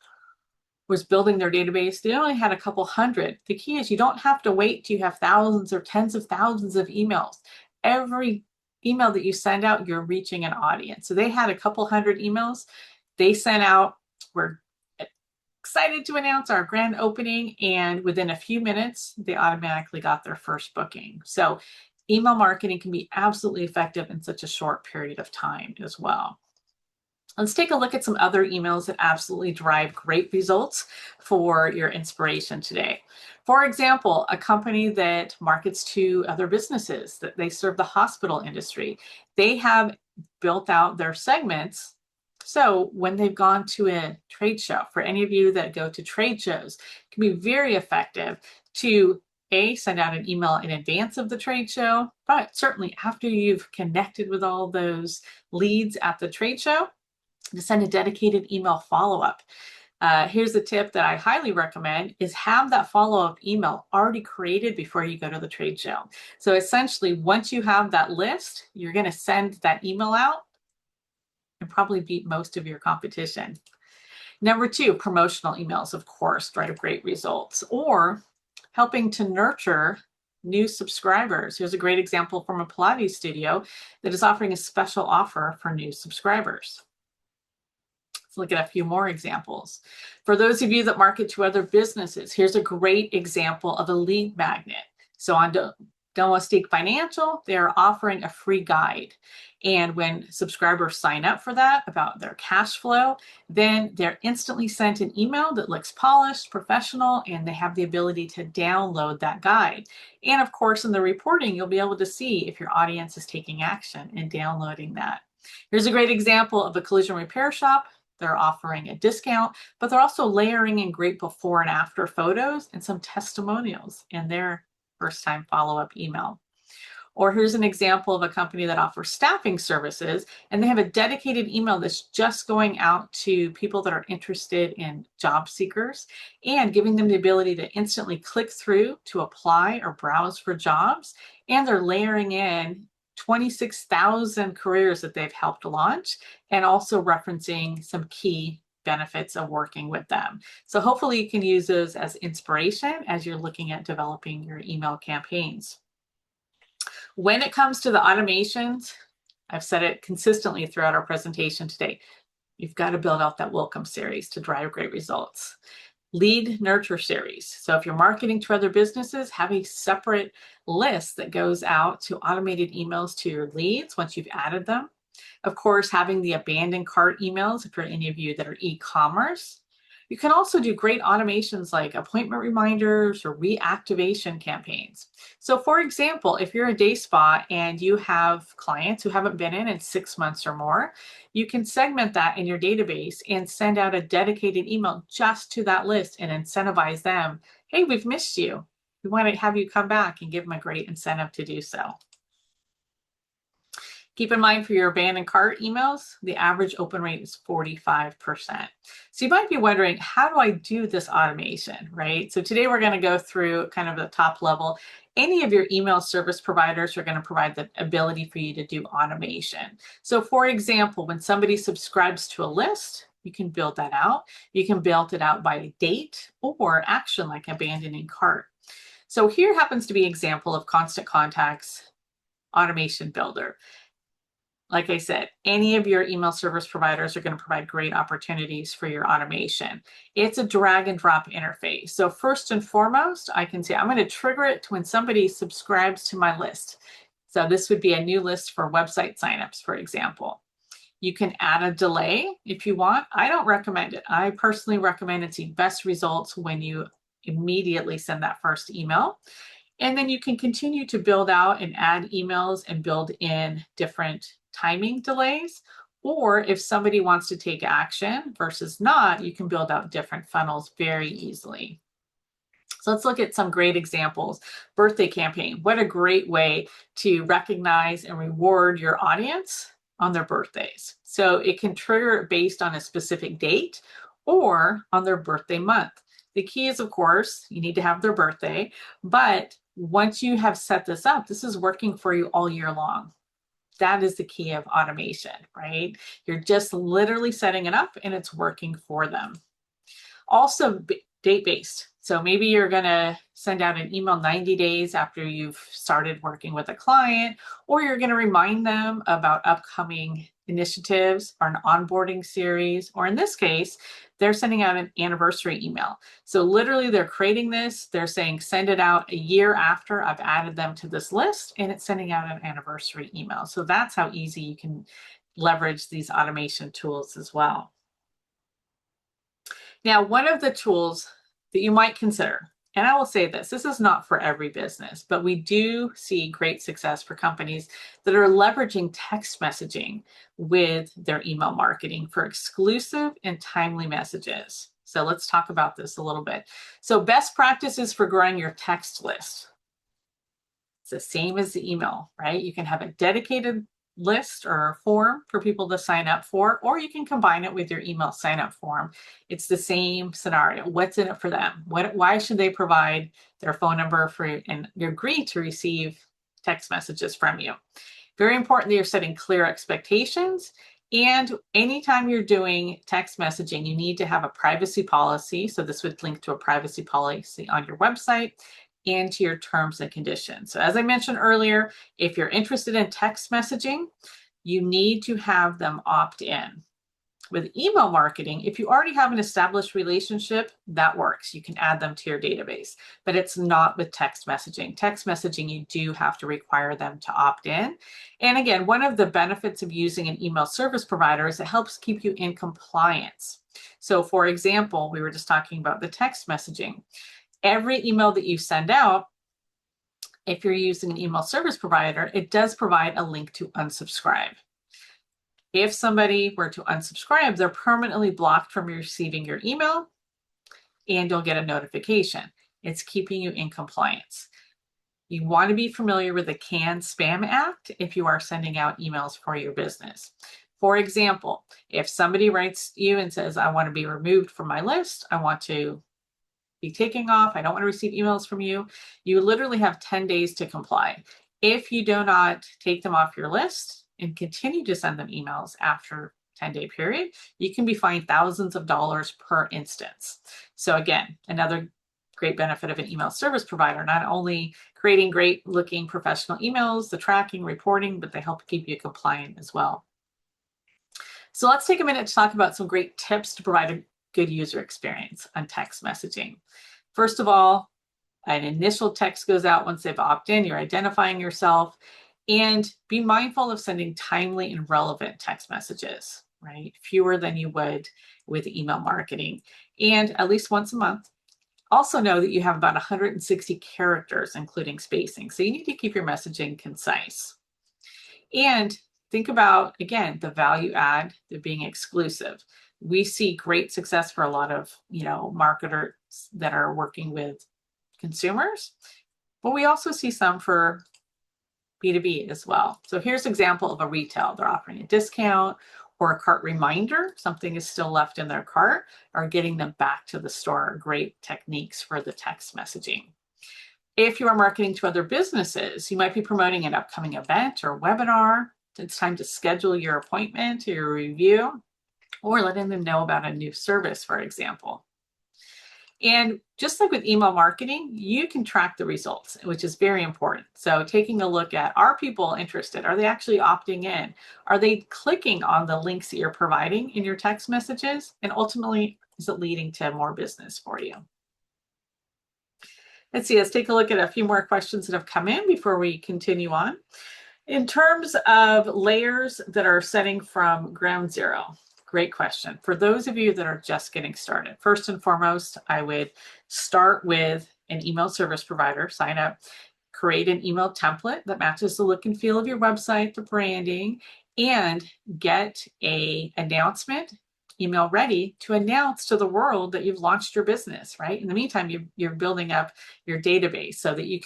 was building their database. They only had a couple hundred. The key is you don't have to wait till you have thousands or tens of thousands of emails. Every email that you send out, you're reaching an audience. So they had a couple hundred emails they sent out. We're excited to announce our grand opening, and within a few minutes, they automatically got their first booking. So email marketing can be absolutely effective in such a short period of time as well. Let's take a look at some other emails that absolutely drive great results for your inspiration today. For example, a company that markets to other businesses, that they serve the hospital industry. They have built out their segments. So when they've gone to a trade show, for any of you that go to trade shows, it can be very effective to send out an email in advance of the trade show, but certainly after you've connected with all those leads at the trade show, to send a dedicated email follow-up. Here's a tip that I highly recommend is have that follow-up email already created before you go to the trade show. So essentially, once you have that list, you're going to send that email out and probably beat most of your competition. Number 2, promotional emails, of course, drive great results, or helping to nurture new subscribers. Here's a great example from a Pilates studio that is offering a special offer for new subscribers. Look at a few more examples. For those of you that market to other businesses, here's a great example of a lead magnet. So on Domestique Financial, they're offering a free guide. And when subscribers sign up for that about their cash flow, then they're instantly sent an email that looks polished, professional, and they have the ability to download that guide. And of course, in the reporting, you'll be able to see if your audience is taking action and downloading that. Here's a great example of a collision repair shop. They're offering a discount, but they're also layering in great before and after photos and some testimonials in their first-time follow-up email. Or here's an example of a company that offers staffing services, and they have a dedicated email that's just going out to people that are interested in job seekers and giving them the ability to instantly click through to apply or browse for jobs. And they're layering in 26,000 careers that they've helped launch, and also referencing some key benefits of working with them. So hopefully you can use those as inspiration as you're looking at developing your email campaigns. When it comes to the automations, I've said it consistently throughout our presentation today, you've got to build out that welcome series to drive great results. Lead nurture series. So if you're marketing to other businesses, have a separate list that goes out to automated emails to your leads once you've added them. Of course, having the abandoned cart emails, for any of you that are e-commerce. You can also do great automations like appointment reminders or reactivation campaigns. So for example, if you're a day spa and you have clients who haven't been in 6 months or more, you can segment that in your database and send out a dedicated email just to that list and incentivize them. Hey, we've missed you. We want to have you come back, and give them a great incentive to do so. Keep in mind, for your abandoned cart emails, the average open rate is 45%. So you might be wondering, how do I do this automation, right? So today we're going to go through kind of the top level. Any of your email service providers are going to provide the ability for you to do automation. So for example, when somebody subscribes to a list, you can build that out. You can build it out by date or action, like abandoning cart. So here happens to be an example of Constant Contact's automation builder. Like I said, any of your email service providers are going to provide great opportunities for your automation. It's a drag and drop interface. So first and foremost, I can say I'm going to trigger it when somebody subscribes to my list. So this would be a new list for website signups, for example. You can add a delay if you want. I don't recommend it. I personally recommend it's the best results when you immediately send that first email. And then you can continue to build out and add emails and build in different timing delays. Or if somebody wants to take action versus not, you can build out different funnels very easily. So let's look at some great examples. Birthday campaign. What a great way to recognize and reward your audience on their birthdays. So it can trigger it based on a specific date or on their birthday month. The key is, of course, you need to have their birthday, but once you have set this up, this is working for you all year long. That is the key of automation, right? You're just literally setting it up and it's working for them. Also, date-based. So maybe you're going to send out an email 90 days after you've started working with a client, or you're going to remind them about upcoming initiatives or an onboarding series, or in this case, they're sending out an anniversary email. So literally they're creating this, they're saying, send it out a year after I've added them to this list, and it's sending out an anniversary email. So that's how easy you can leverage these automation tools as well. Now, one of the tools that you might consider, and I will say this is not for every business, but we do see great success for companies that are leveraging text messaging with their email marketing for exclusive and timely messages. So let's talk about this a little bit. So best practices for growing your text list. It's the same as the email, right? You can have a dedicated list or form for people to sign up for, or you can combine it with your email sign up form. It's the same scenario. What's in it for them? Why should they provide their phone number and you agree to receive text messages from you? Very important that you're setting clear expectations. And anytime you're doing text messaging, you need to have a privacy policy. So this would link to a privacy policy on your website and to your terms and conditions. So as I mentioned earlier, if you're interested in text messaging, you need to have them opt in. With email marketing, if you already have an established relationship, that works. You can add them to your database, but it's not with text messaging. Text messaging, you do have to require them to opt in. And again, one of the benefits of using an email service provider is it helps keep you in compliance. So for example, we were just talking about the text messaging. Every email that you send out, if you're using an email service provider, it does provide a link to unsubscribe. If somebody were to unsubscribe, they're permanently blocked from receiving your email and you'll get a notification. It's keeping you in compliance. You want to be familiar with the CAN-SPAM Act if you are sending out emails for your business. For example, if somebody writes you and says, I want to be removed from my list, I want to be taking off, I don't want to receive emails from you, you literally have 10 days to comply. If you do not take them off your list and continue to send them emails after 10-day period, you can be fined thousands of dollars per instance. So again, another great benefit of an email service provider, not only creating great looking professional emails, the tracking, reporting, but they help keep you compliant as well. So let's take a minute to talk about some great tips to provide a good user experience on text messaging. First of all, an initial text goes out once they've opted in, you're identifying yourself. And be mindful of sending timely and relevant text messages, right? Fewer than you would with email marketing, and at least once a month. Also know that you have about 160 characters, including spacing. So you need to keep your messaging concise. And think about, again, the value add, the being exclusive. We see great success for a lot of, marketers that are working with consumers, but we also see some for B2B as well. So here's an example of a retail. They're offering a discount or a cart reminder, something is still left in their cart, or getting them back to the store. Great techniques for the text messaging. If you are marketing to other businesses, you might be promoting an upcoming event or webinar. It's time to schedule your appointment or your review, or letting them know about a new service, for example. And just like with email marketing, you can track the results, which is very important. So taking a look at, are people interested? Are they actually opting in? Are they clicking on the links that you're providing in your text messages? And ultimately, is it leading to more business for you? Let's take a look at a few more questions that have come in before we continue on. In terms of layers that are setting from ground zero, great question. For those of you that are just getting started, first and foremost, I would start with an email service provider, sign up, create an email template that matches the look and feel of your website, the branding, and get an announcement email ready to announce to the world that you've launched your business, right? In the meantime, you're building up your database so that you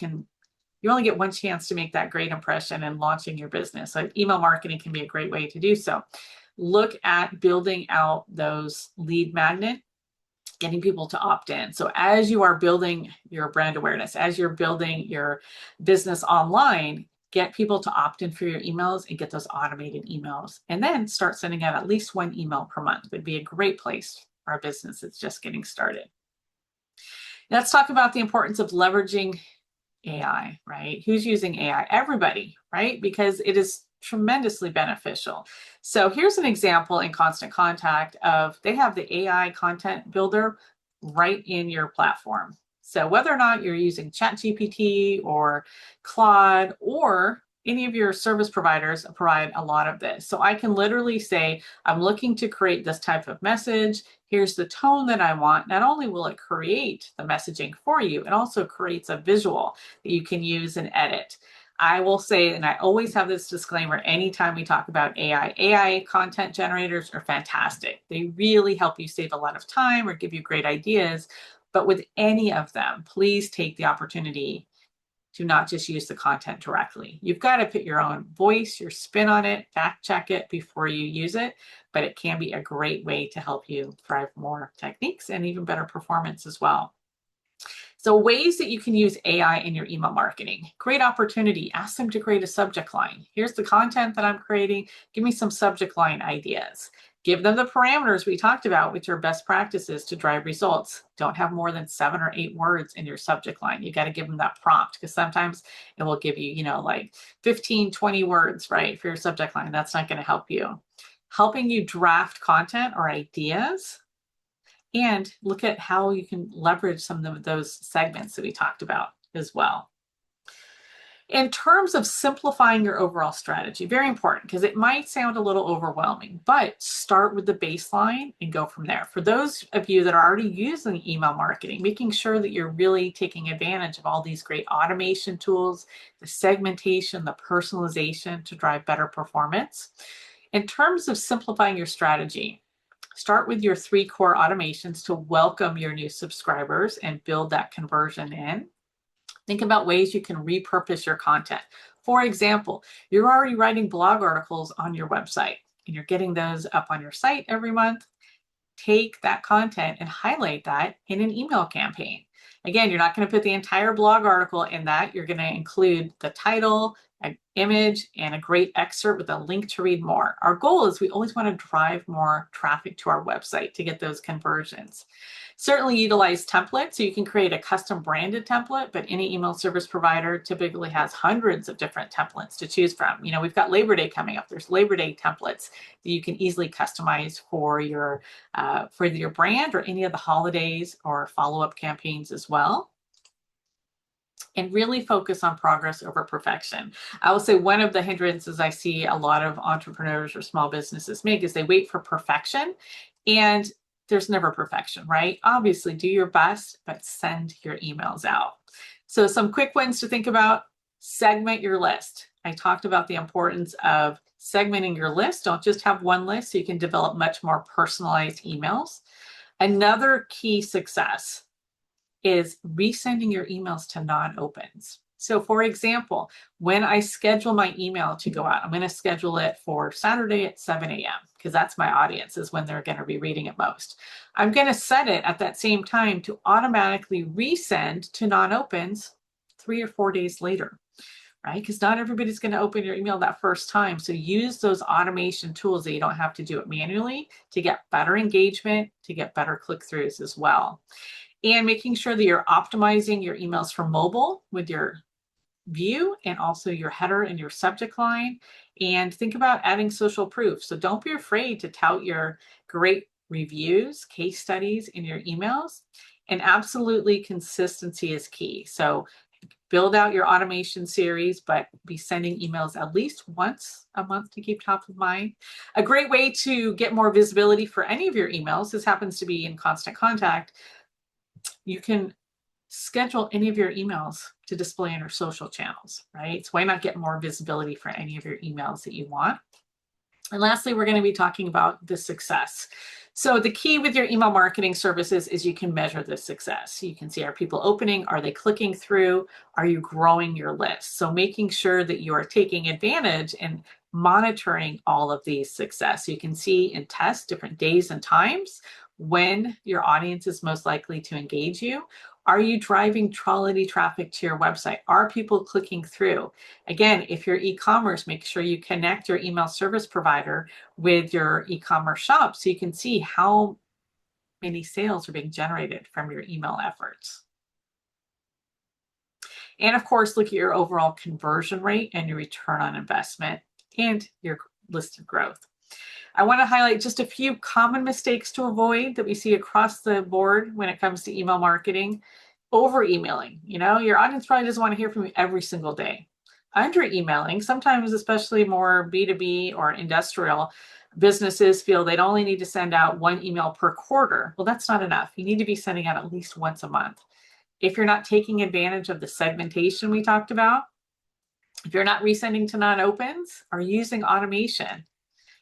only get one chance to make that great impression in launching your business. So email marketing can be a great way to do so. Look at building out those lead magnet, getting people to opt in. So as you are building your brand awareness, as you're building your business online, get people to opt in for your emails and get those automated emails. And then start sending out at least one email per month. It would be a great place for a business that's just getting started. Let's talk about the importance of leveraging AI, right? Who's using AI? Everybody, right? Because it is tremendously beneficial. So here's an example in Constant Contact of, they have the AI content builder right in your platform. So whether or not you're using ChatGPT or Claude or any of your service providers provide a lot of this. So I can literally say, I'm looking to create this type of message. Here's the tone that I want. Not only will it create the messaging for you, it also creates a visual that you can use and edit. I will say, and I always have this disclaimer anytime we talk about AI content generators are fantastic. They really help you save a lot of time or give you great ideas. But with any of them, please take the opportunity to not just use the content directly. You've got to put your own voice, your spin on it, fact check it before you use it, but it can be a great way to help you drive more techniques and even better performance as well. So ways that you can use AI in your email marketing. Great opportunity. Ask them to create a subject line. Here's the content that I'm creating. Give me some subject line ideas. Give them the parameters we talked about, which are best practices to drive results. Don't have more than 7 or 8 words in your subject line. You got to give them that prompt, because sometimes it will give you, like 15, 20 words, right, for your subject line. That's not going to help you. Helping you draft content or ideas, and look at how you can leverage some of those segments that we talked about as well. In terms of simplifying your overall strategy, very important, because it might sound a little overwhelming, but start with the baseline and go from there. For those of you that are already using email marketing, making sure that you're really taking advantage of all these great automation tools, the segmentation, the personalization to drive better performance. In terms of simplifying your strategy, start with your 3 core automations to welcome your new subscribers and build that conversion in. Think about ways you can repurpose your content. For example, you're already writing blog articles on your website and you're getting those up on your site every month. Take that content and highlight that in an email campaign. Again, you're not going to put the entire blog article in that. You're going to include the title, an image, and a great excerpt with a link to read more. Our goal is we always want to drive more traffic to our website to get those conversions. Certainly utilize templates, so you can create a custom branded template, but any email service provider typically has hundreds of different templates to choose from. We've got Labor Day coming up. There's Labor Day templates that you can easily customize for your brand or any of the holidays or follow-up campaigns as well. and really focus on progress over perfection. I will say one of the hindrances I see a lot of entrepreneurs or small businesses make is they wait for perfection, and there's never perfection, right? Obviously, do your best, but send your emails out. So some quick ones to think about: segment your list. I talked about the importance of segmenting your list. Don't just have one list, so you can develop much more personalized emails. Another key success is resending your emails to non-opens. So for example, when I schedule my email to go out, I'm going to schedule it for Saturday at 7 a.m. because that's my audience, is when they're going to be reading it most. I'm going to set it at that same time to automatically resend to non-opens 3 or 4 days later, right? Because not everybody's going to open your email that first time. So use those automation tools that you don't have to do it manually to get better engagement, to get better click-throughs as well. And making sure that you're optimizing your emails for mobile with your view and also your header and your subject line. And think about adding social proof. So don't be afraid to tout your great reviews, case studies in your emails. And absolutely, consistency is key. So build out your automation series, but be sending emails at least once a month to keep top of mind. A great way to get more visibility for any of your emails, this happens to be in Constant Contact, you can schedule any of your emails to display on your social channels, right? So why not get more visibility for any of your emails that you want? And lastly, we're going to be talking about the success. So the key with your email marketing services is you can measure the success. You can see, are people opening? Are they clicking through? Are you growing your list? So making sure that you are taking advantage and monitoring all of these success. So you can see and test different days and times when your audience is most likely to engage you. Are you driving quality traffic to your website? Are people clicking through? Again, if you're e-commerce, make sure you connect your email service provider with your e-commerce shop so you can see how many sales are being generated from your email efforts. And of course, look at your overall conversion rate and your return on investment and your list of growth. I want to highlight just a few common mistakes to avoid that we see across the board when it comes to email marketing. Over emailing, your audience probably doesn't want to hear from you every single day. Under emailing, sometimes, especially more B2B or industrial businesses, feel they'd only need to send out one email per quarter. Well, that's not enough. You need to be sending out at least once a month. If you're not taking advantage of the segmentation we talked about, if you're not resending to non-opens or using automation,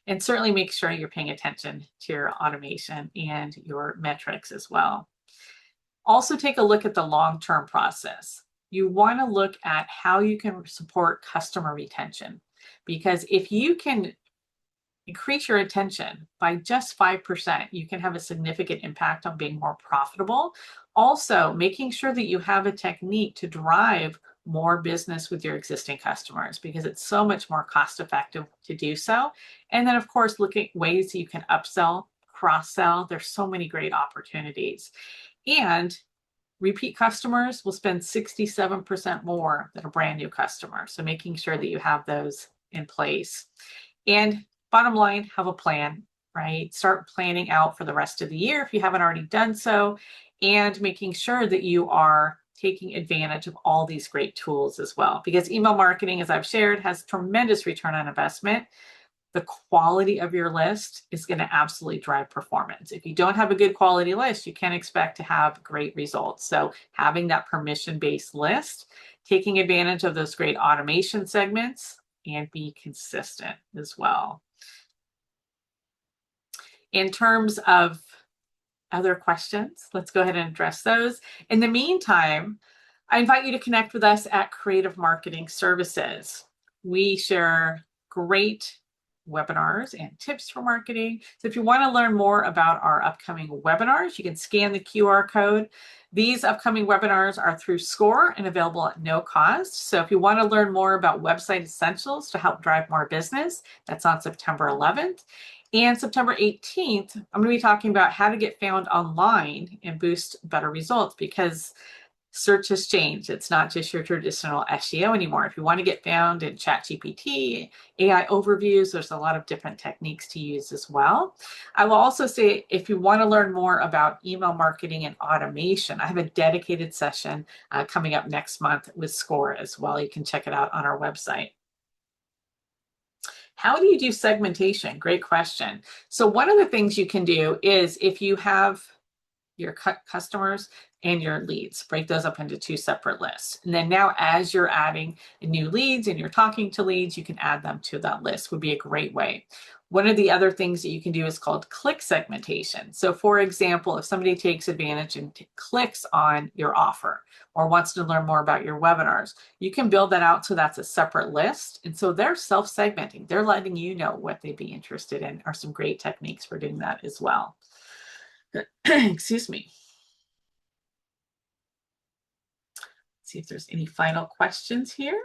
and certainly make sure you're paying attention to your automation and your metrics as well. Also take a look at the long-term process. You want to look at how you can support customer retention, because if you can increase your retention by just 5%, you can have a significant impact on being more profitable. Also, making sure that you have a technique to drive more business with your existing customers, because it's so much more cost effective to do so. And then of course, look at ways you can upsell, cross-sell. There's so many great opportunities. And repeat customers will spend 67% more than a brand new customer. So making sure that you have those in place. And bottom line, have a plan, right? Start planning out for the rest of the year if you haven't already done so, and making sure that you are taking advantage of all these great tools as well. Because email marketing, as I've shared, has tremendous return on investment. The quality of your list is going to absolutely drive performance. If you don't have a good quality list, you can't expect to have great results. So having that permission-based list, taking advantage of those great automation segments, and be consistent as well. In terms of other questions, let's go ahead and address those. In the meantime, I invite you to connect with us at Creative Marketing Services. We share great webinars and tips for marketing. So if you want to learn more about our upcoming webinars, you can scan the QR code. These upcoming webinars are through SCORE and available at no cost. So if you want to learn more about website essentials to help drive more business, that's on September 11th. And September 18th, I'm going to be talking about how to get found online and boost better results, because Search has changed. It's not just your traditional SEO anymore. If you want to get found in ChatGPT, AI overviews, there's a lot of different techniques to use as well. I will also say, if you want to learn more about email marketing and automation, I have a dedicated session coming up next month with SCORE as well. You can check it out on our website. How do you do segmentation? Great question. So one of the things you can do is, if you have your customers and your leads, break those up into two separate lists. And then now, as you're adding new leads and you're talking to leads, you can add them to that list. Would be a great way. One of the other things that you can do is called click segmentation. So for example, if somebody takes advantage and clicks on your offer or wants to learn more about your webinars, you can build that out so that's a separate list. And so they're self-segmenting. They're letting you know what they'd be interested in. Are some great techniques for doing that as well. Excuse me. Let's see if there's any final questions here.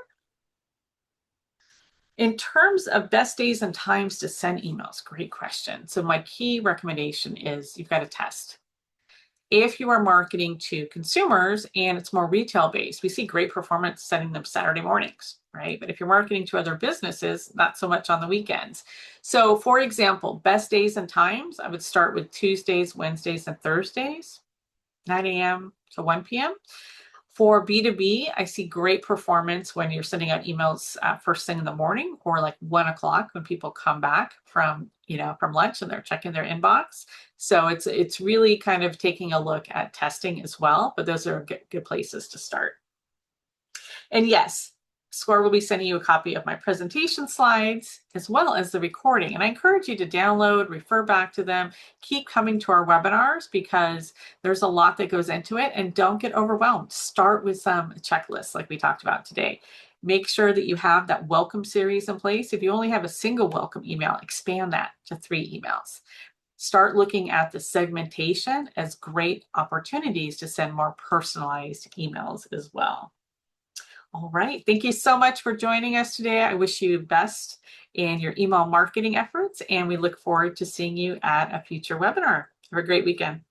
In terms of best days and times to send emails, great question. So my key recommendation is you've got to test. If you are marketing to consumers and it's more retail based, we see great performance sending them Saturday mornings, right? But if you're marketing to other businesses, not so much on the weekends. So for example, best days and times, I would start with Tuesdays, Wednesdays, and Thursdays, 9 a.m. to 1 p.m. For B2B, I see great performance when you're sending out emails first thing in the morning, or like 1 o'clock when people come back from lunch and they're checking their inbox. So it's really kind of taking a look at testing as well, but those are good places to start. And yes, SCORE will be sending you a copy of my presentation slides as well as the recording. And I encourage you to download, refer back to them, keep coming to our webinars because there's a lot that goes into it, and don't get overwhelmed. Start with some checklists like we talked about today. Make sure that you have that welcome series in place. If you only have a single welcome email, expand that to 3 emails. Start looking at the segmentation as great opportunities to send more personalized emails as well. All right. Thank you so much for joining us today. I wish you the best in your email marketing efforts, and we look forward to seeing you at a future webinar. Have a great weekend.